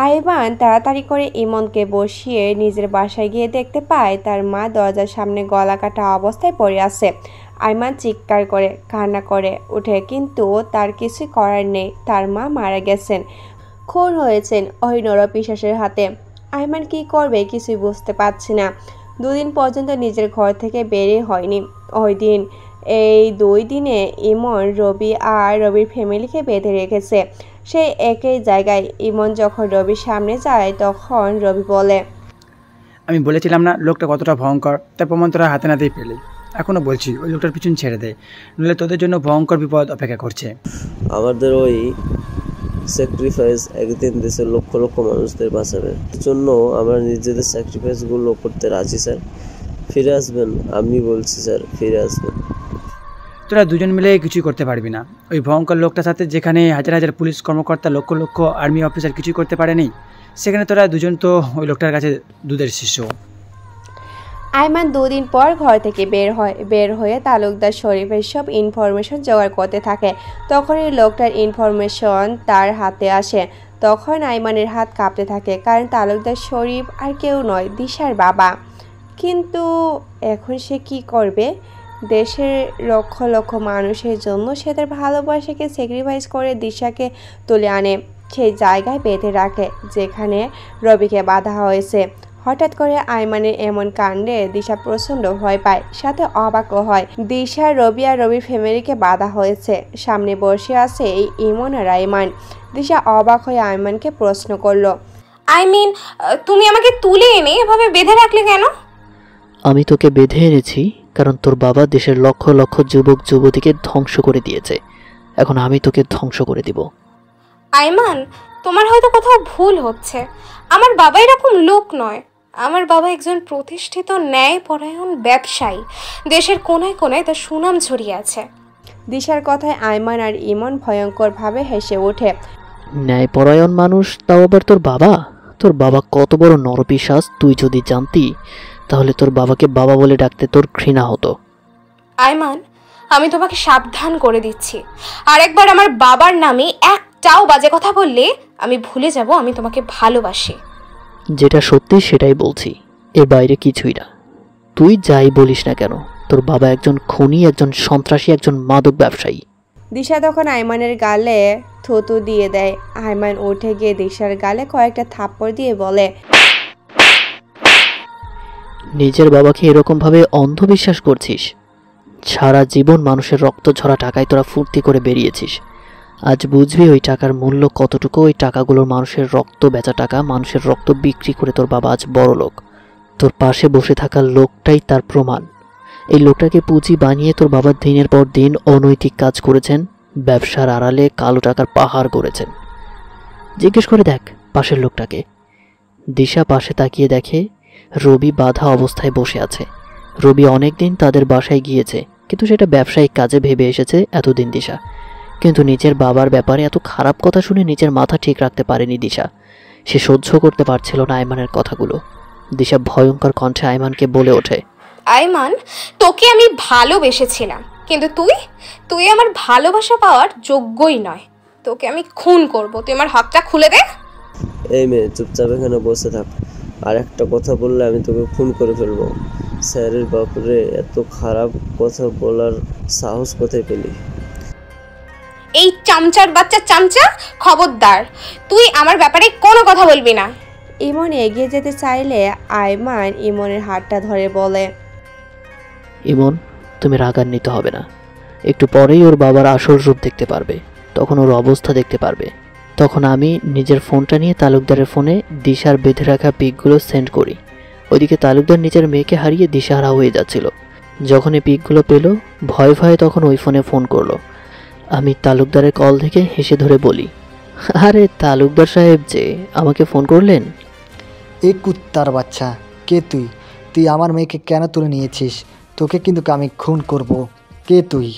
আইমান তাড়াতাড়ি করে ইমনকে বসিয়ে নিজের বাসায় গিয়ে দেখতে পায় তার মা দরজার সামনে গলা কাটা অবস্থায় পড়ে আছে। আইমান চিৎকার করে কান্না করে ওঠে, কিন্তু তার কিছু করার নেই। তার মা মারা গেছেন, খুন হয়েছেন ওই নরপিশাচের হাতে। আইমান কি করবে কিছুই বুঝতে পারছে না। 2 দিন পর্যন্ত নিজের ঘর থেকে বেরিয়ে হয়নি। এই 2 দিনে ইমন রবি আর রবির ফ্যামিলিকে বেঁধে রেখেছে সেই একই জায়গায়। ইমন যখন রবির সামনে যায় তখন রবি বলে, আমি বলেছিলাম না লোকটা কতটা ভয়ঙ্কর, তার প্রমাণ তোরা হাতে নাতেই পেলি। এখনও বলছি ওই লোকটার পিছন ছেড়ে দে, নইলে তোদের জন্য ভয়ঙ্কর বিপদ অপেক্ষা করছে। আমাদের ওই স্যাক্রিফাইস একদিন দেশের লক্ষ লক্ষ মানুষদের বাঁচাবে। এর জন্য আমরা নিজেদের স্যাক্রিফাইসগুলো করতে রাজি স্যার। ফিরে আসবেন, আমি বলছি স্যার, ফিরে আসবেন। তোরা দুজন মিলে কিছুই করতে পারবি না। ওই ভয়ঙ্কর লোকটার সাথে যেখানে হাজার হাজার পুলিশ কর্মকর্তা, লক্ষ লক্ষ আর্মি অফিসার কিছুই করতে পারেনি, সেখানে তোরা দুজন তো ওই লোকটার কাছে দুধের শিষ্য। আইমান 2 দিন পর ঘর থেকে বের হয়ে তালুকদার শরীফের সব ইনফরমেশন জোগাড় করতে থাকে। তখনই লোকটার ইনফরমেশন তার হাতে আসে। তখন আইমানের হাত কাঁপতে থাকে, কারণ তালুকদার শরীফ আর কেউ নয়, দিশার বাবা। কিন্তু এখন সে কি করবে? দেশের লক্ষ লক্ষ মানুষের জন্য সে তার ভালোবাসাকে স্যাক্রিফাইস করে দিশাকে তুলে আনে সেই জায়গায় বেঁধে রাখে যেখানে রবিকে বাঁধা হয়েছে। হঠাৎ করে আইমানের এমন কাণ্ডে দিশা প্রচণ্ড ভয় পায়, সাথে অবাকও হয়। দিশা, রবি আর রবির ফ্যামিলিকে বাঁধা হয়েছে, সামনে বসে আছে এই ইমন আর আইমান। দিশা অবাক হয়ে আইমানকে প্রশ্ন করলো, তুমি আমাকে তুলে এনে এভাবে বেঁধে রাখলে কেন? আমি তোকে বেঁধে এনেছি কারণ তোর বাবা দেশের লক্ষ লক্ষ যুবক যুবতীকে ধ্বংস করে দিয়েছে। এখন আমি তোকে ধ্বংস করে দিব। আইমান, তোমার হয়তো কোথাও ভুল হচ্ছে। আমার বাবা এরকম লোক নয়। আমার বাবা একজন প্রতিষ্ঠিত ন্যায়পরায়ণ ব্যবসায়ী। দেশের কোনায় কোনায় তার সুনাম ছড়িয়ে আছে। দিশার কথায় আইমান আর ইমন ভয়ঙ্করভাবে হেসে ওঠে। ন্যায়পরায়ণ মানুষ, তাও আবার তোর বাবা? তোর বাবা কত বড় নরপিশাচ তুই যদি জানতি, তাহলে তোর বাবাকে বাবা বলে ডাকতে তোর ঘৃণা হতো। আইমান, আমি তোমাকে সাবধান করে দিচ্ছি, আরেকবার আমার বাবার নামে একটাও বাজে কথা বললে আমি ভুলে যাব আমি তোমাকে ভালোবাসি। যেটা সত্যি সেটাই বলছি, এর বাইরে কিছুই না। তুই যাই বলিস না কেন, তোর বাবা একজন খুনি, একজন সন্ত্রাসী, একজন মাদক ব্যবসায়ী। দিশা তখন আইমানের গালে থুতু দিয়ে দেয়। আইমান উঠে গিয়ে দিশার গালে কয়েকটা থাপ্পড় দিয়ে বলে, নিজের বাবাকে এরকমভাবে অন্ধবিশ্বাস করছিস? সারা জীবন মানুষের রক্ত ঝরা টাকায় তোরা ফুর্তি করে বেরিয়েছিস। আজ বুঝবি ওই টাকার মূল্য কতটুকু। ওই টাকাগুলোর মানুষের রক্ত বেচা টাকা, মানুষের রক্ত বিক্রি করে তোর বাবা আজ বড় লোক। তোর পাশে বসে থাকা লোকটাই তার প্রমাণ। এই লোকটাকে পুঁজি বানিয়ে তোর বাবা দিনের পর দিন অনৈতিক কাজ করেছেন, ব্যবসার আড়ালে কালো টাকার পাহাড় গড়েছেন। জিজ্ঞেস করে দেখ পাশের লোকটাকে। দিশা পাশে তাকিয়ে দেখে রবি বাঁধা অবস্থায় বসে আছে। রবি অনেকদিন তাদের বাসায় গিয়েছে, কিন্তু সেটা ব্যবসায়িক কাজে ভেবে এসেছে এতদিন দিশা। কিন্তু নিজের বাবার ব্যাপারে এত খারাপ কথা শুনে নিজের মাথা ঠিক রাখতে পারেনি দিশা। সে সহ্য করতে পারছিল না আইমানের কথাগুলো। দিশা ভয়ঙ্কর কণ্ঠে আইমানকে বলে ওঠে, আইমান, তোকে আমি ভালোবেসেছিলাম, কিন্তু তুই আমার ভালোবাসা পাওয়ার যোগ্যই নয়। তোকে আমি খুন করব। তুই আমার হাতটা খুলে দে। এই মেয়ে, চুপচাপ এখানে বসে থাক। আর একটা কথা বললে আমি তোকে খুন করে ফেলবো। স্যারের ব্যাপারে এত খারাপ কথা বলার সাহস কোথায় পেলি? এই চামচার বাচ্চা চামচা, খবরদার, তুই আমার ব্যাপারে কোনো কথা বলবি না। ইমন এগিয়ে যেতে চাইলে আইমান ইমনের হাতটা ধরে বলে, ইমন, তুমি রাগান্বিত হবে না। একটু পরেই ওর বাবার আসল রূপ দেখতে পারবে, তখন ওর অবস্থা দেখতে পারবে। তখন আমি নিজের ফোনটা নিয়ে তালুকদারের ফোনে দিশার বেঁধে রাখা পিকগুলো সেন্ড করি। ওইদিকে তালুকদার নিজের মেয়েকে হারিয়ে দিশাহারা হয়ে যাচ্ছিল। যখন এই পিকগুলো পেল, ভয়ে ভয়ে তখন ওই ফোনে ফোন করলো। আমি তালুকদারের কল থেকে হেসে ধরে বলি, আরে তালুকদার সাহেব যে আমাকে ফোন করলেন? এই কুত্তার বাচ্চা, কে তুই? তুই আমার মেয়েকে কেন তুলে নিয়েছিস? তোকে কিন্তু আমি খুন করব। কে তুই?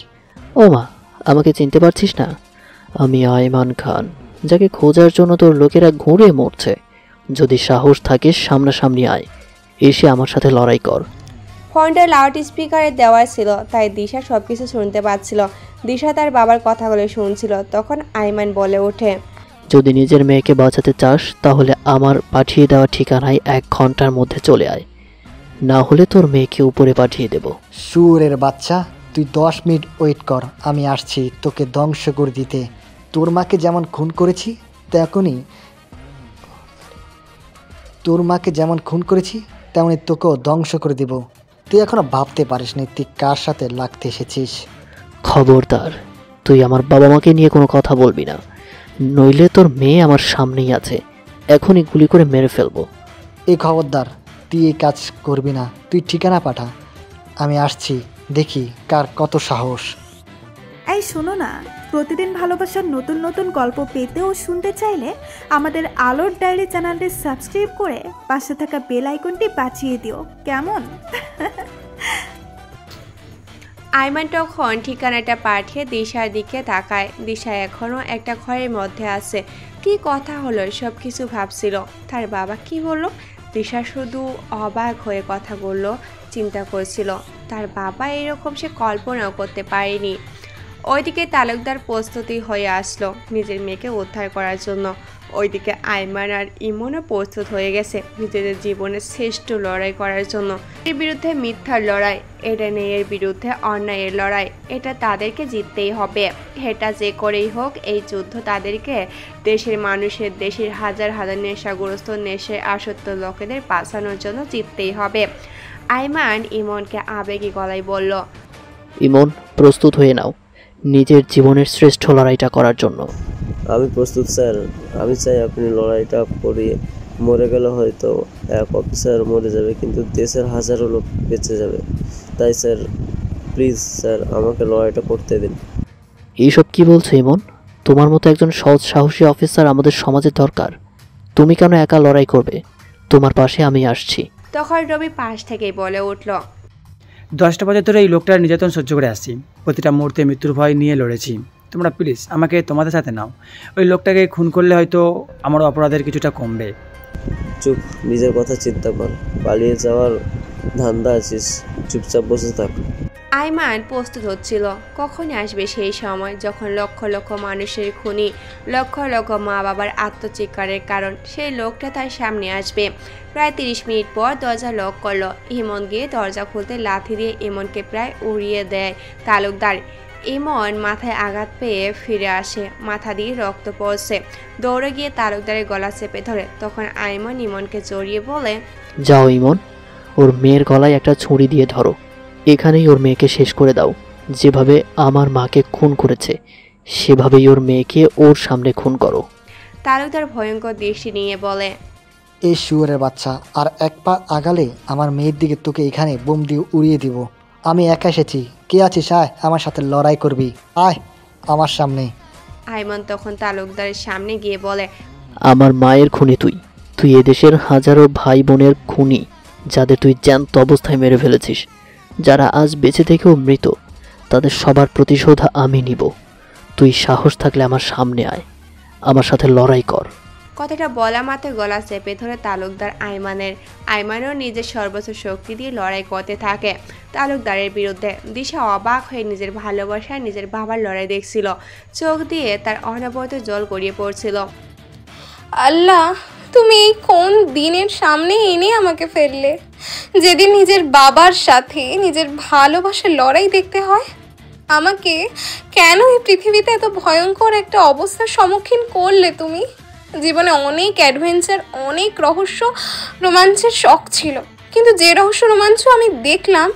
ও মা, আমাকে চিনতে পারছিস না? আমি আইমান খান, যাকে খোঁজার জন্য তোর লোকেরা ঘুরে মরছে। যদি সাহস থাকে সামনাসামনি আয়, এসে আমার সাথে লড়াই কর। ফোনটা লাউড স্পিকারে দেওয়া ছিল, তাই দিশা সবকিছু শুনতে পাচ্ছিল। দিশা তার বাবার কথাগুলো শুনছিল। তখন আইমান বলে ওঠে, যদি নিজের মেয়েকে বাঁচাতে চাস তাহলে আমার পাঠিয়ে দেওয়া ঠিকানায় 1 ঘন্টার মধ্যে চলে আয়, না হলে তোর মেয়েকে উপরে পাঠিয়ে দেব। সুরের বাচ্চা, তুই 10 মিনিট ওয়েট কর, আমি আসছি তোকে ধ্বংস করে দিতে। তোর মাকে যেমন খুন করেছি তেমনি তোকেও ধ্বংস করে দিব। তুই এখনো ভাবতে পারিসনি তুই কার সাথে লাগতে এসেছিস। খবরদার, তুই আমার বাবা মাকে নিয়ে কোনো কথা বলবি না, নইলে তোর মেয়ে আমার সামনেই আছে, এখনই গুলি করে মেরে ফেলবো। এই খবরদার, তুই এই কাজ করবি না। তুই ঠিকানা পাঠা, আমি আসছি, দেখি কার কত সাহস। এই শোনো না, প্রতিদিন ভালোবাসার নতুন নতুন গল্প পেতে ও শুনতে চাইলে আমাদের আলোর ডায়েরি চ্যানেলটি সাবস্ক্রাইব করে পাশে থাকা বেল আইকনটি বাজিয়ে দিও, কেমন? আইমান তখন ঠিকানাটা পাঠিয়ে দিশার দিকে তাকায়। দিশা এখনও একটা ঘরের মধ্যে আছে। কি কথা হলো সব কিছু ভাবছিল। তার বাবা কি বলল? দিশা শুধু অবাক হয়ে কথাগুলো চিন্তা করছিল। তার বাবা এরকম সে কল্পনাও করতে পারেনি। ওইদিকে তালুকদার প্রস্তুতি হয়ে আসলো নিজের মেয়েকে উদ্ধার করার জন্য। ওইদিকে আইমান আর ইমনও প্রস্তুত হয়ে গেছে নিজেদের জীবনের শ্রেষ্ঠ লড়াই করার জন্য। এর বিরুদ্ধে মিথ্যার লড়াই, এটা ন্যায়ের বিরুদ্ধে অন্যায়ের লড়াই। এটা তাদেরকে জিততেই হবে। এটা যে করেই হোক এই যুদ্ধ তাদেরকে দেশের মানুষের, দেশের হাজার হাজার নেশাগ্রস্ত, নেশায় আসক্ত লোকেদের বাঁচানোর জন্য জিততেই হবে। আইমান ইমনকে আবেগী গলায় বলল, ইমন, প্রস্তুত হয়ে নাও নিজের জীবনের শ্রেষ্ঠ লড়াইটা করার জন্য। আমি প্রস্তুত স্যার। আমি চাই আপনি লড়াইটা করিয়ে, মরে গেলে হয়তো এক অফিসার মরে যাবে, কিন্তু দেশের হাজারো লোক বেঁচে যাবে। তাই স্যার, প্লিজ স্যার, আমাকে লড়াইটা করতে দিন। এইসব কি বলছো ইমন? তোমার মতো একজন সৎ সাহসী অফিসার আমাদের সমাজে দরকার। তুমি কেন একা লড়াই করবে? তোমার পাশে আমি আসছি। তখন রবি পাশ থেকেই বলে উঠল, 10টা বছর ধরে এই লোকটার নির্যাতন সহ্য করে আসছি, প্রতিটা মুহূর্তে মৃত্যুর ভয় নিয়ে লড়েছি। তোমরা প্লিজ আমাকে তোমাদের সাথে নাও। ওই লোকটাকে খুন করলে হয়তো আমার অপরাধের কিছুটা কমবে। চুপ, নিজের কথা চিন্তা কর। পালিয়ে যাওয়ার ধান্দা আছিস, চুপচাপ বসে থাক। আইমান প্রস্তুত হচ্ছিল কখনই আসবে সেই সময় যখন লক্ষ লক্ষ মানুষের খুনি, লক্ষ লক্ষ মা বাবার আত্মচিৎকারের কারণ সেই লোকটা তার সামনে আসবে। প্রায় 30 মিনিট পর দরজা লক করলো। ইমন গিয়ে দরজা খুলতে লাথি দিয়ে ইমনকে প্রায় উড়িয়ে দেয় তালুকদার। ইমন মাথায় আঘাত পেয়ে ফিরে আসে, মাথা দিয়ে রক্ত পড়ছে। দৌড়ে গিয়ে তালুকদারের গলা চেপে ধরে। তখন আইমান ইমনকে জড়িয়ে বলে, যাও ইমন, ওর মেয়ের গলায় একটা ছুরি দিয়ে ধরো, এখানেই ওর মেয়েকে শেষ করে দাও। যেভাবে আমার মাকে খুন করেছে সেভাবেই ওর মেয়েকে ওর সামনে খুন করো। তালুকদার ভয়ঙ্কর দৃষ্টি নিয়ে বলে, এই শুয়োরের বাচ্চা, আর এক পা আগালে আমার মেয়ের দিকে তোকে এখানে বোম দিয়ে উড়িয়ে দিব। আমি একা এসেছি, কে আছিস? আয়, আমার সাথে লড়াই করবি, আয় আমার সামনে। আইমান তখন তালুকদারের সামনে গিয়ে বলে, আমার মায়ের খুনি তুই এদেশের হাজারো ভাই বোনের খুনি, যাদের তুই জ্যান্ত অবস্থায় মেরে ফেলেছিস, যারা আজ বেঁচে থেকেও মৃত, তাদের সবার প্রতিশোধ আমি নিব। তুই সাহস থাকলে আমার সামনে আয়, আমার সাথে লড়াই কর। কথাটা বলা মাত্র গলা চেপে ধরে তালুকদার আইমানও নিজের সর্বোচ্চ শক্তি দিয়ে লড়াই করতে থাকে তালুকদারের বিরুদ্ধে। দিশা অবাক হয়ে নিজের ভালোবাসায় নিজের বাবার লড়াই দেখছিল। চোখ দিয়ে তার অনবরত জল গড়িয়ে পড়ছিল। আল্লাহ, তুমি এই কোন দিনের সামনে এনে আমাকে ফেললে, যেদিন নিজের বাবার সাথে নিজের ভালোবাসার লড়াই দেখতে হয়। আমাকে কেন এই পৃথিবীতে এত ভয়ঙ্কর একটা অবস্থার সম্মুখীন করলে তুমি? জীবনে অনেক অ্যাডভেঞ্চার, অনেক রহস্য রোমাঞ্চের শখ ছিল, কিন্তু যে রহস্য রোমাঞ্চ আমি দেখলাম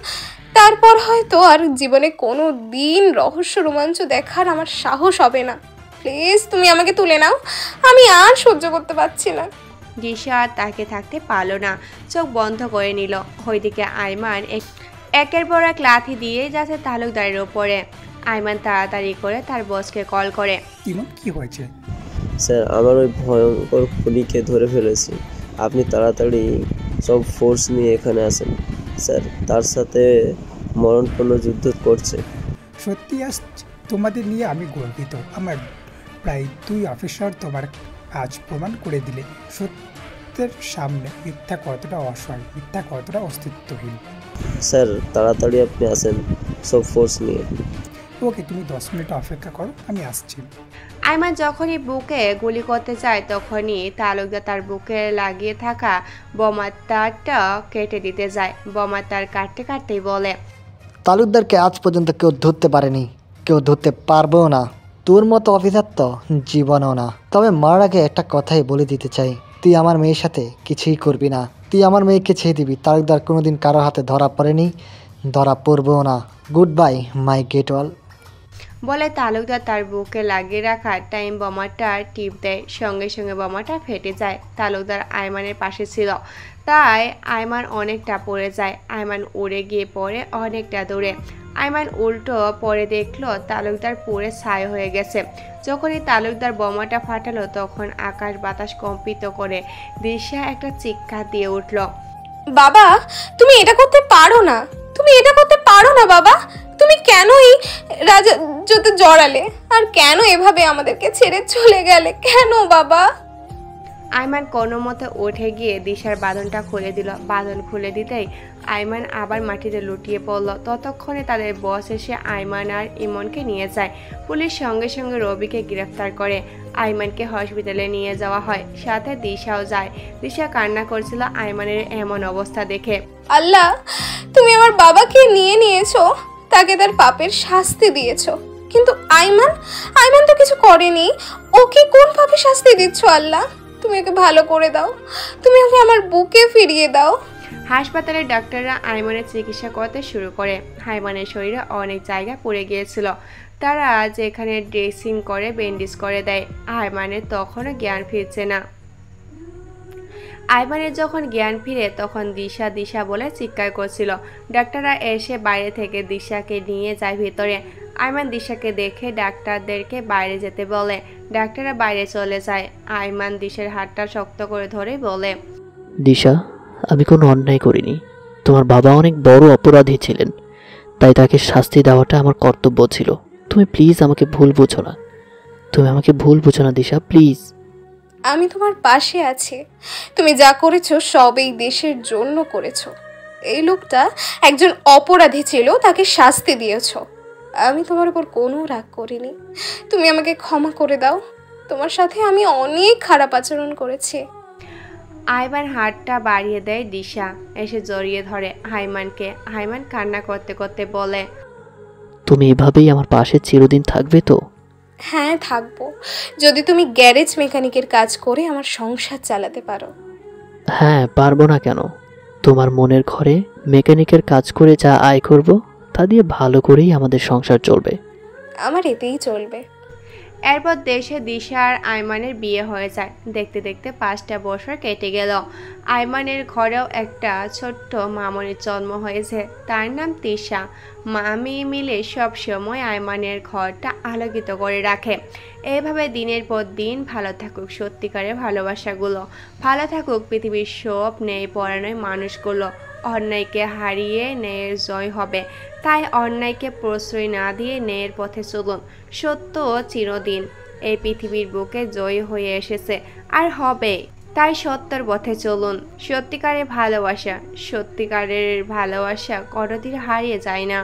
তারপর হয়তো আর জীবনে কোনো দিন রহস্য রোমাঞ্চ দেখার আমার সাহস হবে না। প্লিজ তুমি আমাকে তুলে নাও, আমি আর সহ্য করতে পারছি না। দিশা আর তাকে থাকতে পারল না, চোখ বন্ধ করে নিল। ওইদিকে আইমান একের পর এক লাথি দিয়ে যাচ্ছে তালুকদারের ওপরে। আইমান তাড়াতাড়ি করে তার বসকে কল করে, কি হয়েছে? স্যার, আমার ওই ভয়ঙ্কর খুনিকে ধরে ফেলেছি। আপনি তাড়াতাড়ি সব ফোর্স নিয়ে এখানে আসেন। স্যার, তার সাথে মরণপূর্ণ যুদ্ধ করছে। সত্যি আজ তোমাদের নিয়ে আমি গর্বিত। আমার প্রায় 2 অফিসার তোমার আজ প্রমাণ করে দিলে সত্যের সামনে মিথ্যা কতটা অসহায়, মিথ্যা কতটা অস্তিত্বহীন। স্যার, তাড়াতাড়ি আপনি আসেন সব ফোর্স নিয়ে। ওকে, তুমি 10 মিনিট অপেক্ষা করো, আমি আসছি। আইমান যখনই বুকে গুলি করতে চায় তখনই তালুকদার তার বুকে লাগিয়ে থাকা বোমার তারটা কেটে দিতে যায়। বোমার তার কাটতে কাটতেই বলে, তালুকদারকে আজ পর্যন্ত কেউ ধরতে পারেনি, কেউ ধরতে পারবেও না। তোর মতো অফিসার তো জীবনেও না। তবে মার আগে একটা কথাই বলে দিতে চাই, তুই আমার মেয়ের সাথে কিছুই করবি না। তুই আমার মেয়েকে ছেড়ে দিবি। তালুকদার কোনোদিন কারো হাতে ধরা পড়েনি, ধরা পড়বেও না। গুড বাই মাই গেট ওয়াল। বলে তালুকদার তার বুকে লাগিয়ে রাখা টাইম বোমাটা টিপ দেয়। সঙ্গে সঙ্গে বোমাটা ফেটে যায়। তালুকদার আয়মানের পাশে ছিল, তাই আয়মান অনেকটা পড়ে যায়। আয়মান উড়ে গিয়ে পড়ে অনেকটা দূরে। আয়মান উল্টো পরে দেখলো তালুকদার পুড়ে ছাই হয়ে গেছে। যখনই তালুকদার বোমাটা ফাটালো তখন আকাশ বাতাস কম্পিত করে দিশা একটা চিৎকার দিয়ে উঠল। বাবা, তুমি এটা করতে পারো না, তুমি এটা করতে পারো না বাবা। তুমি কেনই রাজত্বে জড়ালে, আর কেন এভাবে আমাদেরকে ছেড়ে চলে গেলে, কেন বাবা? আয়মান কোনো মতে উঠে গিয়ে দিশার বাঁধনটা খুলে দিল। বাঁধন খুলে দিতেই আয়মান আবার মাটিতে লুটিয়ে পড়ল। ততক্ষণে তাদের বস এসে আয়মান আর ইমনকে নিয়ে যায়। পুলিশ সঙ্গে সঙ্গে রবিকে গ্রেফতার করে। আয়মানকে হসপিটালে নিয়ে যাওয়া হয়, সাথে দিশাও যায়। দিশা কান্না করছিল আয়মানের এমন অবস্থা দেখে। আল্লাহ, তুমি আমার বাবাকে নিয়ে নিয়েছো, তাকে তার পাপের শাস্তি দিয়েছো, কিন্তু আয়মান তো কিছু করেনি। ওকে কোন পাপে শাস্তি দিচ্ছ আল্লাহ? তুমি ওকে ভালো করে দাও, তুমি ওকে আমার বুকে ফিরিয়ে দাও। হাসপাতালের ডাক্তাররা আয়মানের চিকিৎসা করতে শুরু করে। আয়মানের শরীরে অনেক জায়গা পড়ে গিয়েছিল, তারা যেখানে ড্রেসিং করে ব্যান্ডেজ করে দেয়। আয়মানের তখনও জ্ঞান ফিরছে না। আয়মানের যখন জ্ঞান ফিরে তখন দিশা দিশা বলে চিৎকার করছিল। ডাক্তাররা এসে বাইরে থেকে দিশাকে নিয়ে যায় ভিতরে। আয়মান দিশাকে দেখে ডাক্তারদেরকে বাইরে যেতে বলে। ডাক্তাররা বাইরে চলে যায়। আয়মান দিশার হাতটা শক্ত করে ধরে বলে, দিশা, আমি কোনো অন্যায় করিনি। তোমার বাবা অনেক বড় অপরাধী ছিলেন, তাই তাকে শাস্তি দেওয়াটা আমার কর্তব্য ছিল। তুমি প্লিজ আমাকে ভুল বুঝো না। তুমি আমাকে ভুল বুঝো না দিশা, প্লিজ। আমি তোমার পাশে আছি। তুমি যা করেছো সব এই দেশের জন্য করেছো। এই লোকটা একজন অপরাধী ছিল, তাকে শাস্তি দিয়েছো। আমি তোমার উপর কোনো রাগ করিনি। তুমি আমাকে ক্ষমা করে দাও। তোমার সাথে আমি অনেক খারাপ আচরণ করেছি। আয়মান হাতটা বাড়িয়ে দেয়। দিশা এসে জড়িয়ে ধরে আয়মানকে। আয়মান কান্না করতে করতে বলে, তুমি এভাবেই আমার পাশে চিরদিন থাকবে তো? হ্যাঁ, থাকবো, যদি তুমি গ্যারেজ মেকানিকের কাজ করে আমার সংসার চালাতে পারো। হ্যাঁ, পারবো না কেন? তোমার মনের ঘরে মেকানিকের কাজ করে যা আয় করব তা দিয়ে ভালো করেই আমাদের সংসার চলবে। আমার এতেই চলবে। এরপর দেশে দিশা আর আয়মানের বিয়ে হয়ে যায়। দেখতে দেখতে 5টা বছর কেটে গেল। আয়মানের ঘরেও একটা ছোট্ট মামনির জন্ম হয়েছে, তার নাম তিশা। মামি মিলে সব সময় আয়মানের ঘরটা আলোকিত করে রাখে। এইভাবে দিনের পর দিন ভালো থাকুক সত্যিকারের ভালোবাসাগুলো, ভালো থাকুক পৃথিবীর সব ন্যায় পরায়ণ মানুষগুলো। অন্যায়কে হারিয়ে ন্যায়ের জয় হবে, তাই অন্যায়কে প্রশ্রয় না দিয়ে ন্যায়ের পথে চলুন। সত্য চিরদিন এই পৃথিবীর বুকে জয় হয়ে এসেছে আর হবে, তাই সত্যের পথে চলুন। সত্যিকারের ভালোবাসা কোনোদিন হারিয়ে যায় না।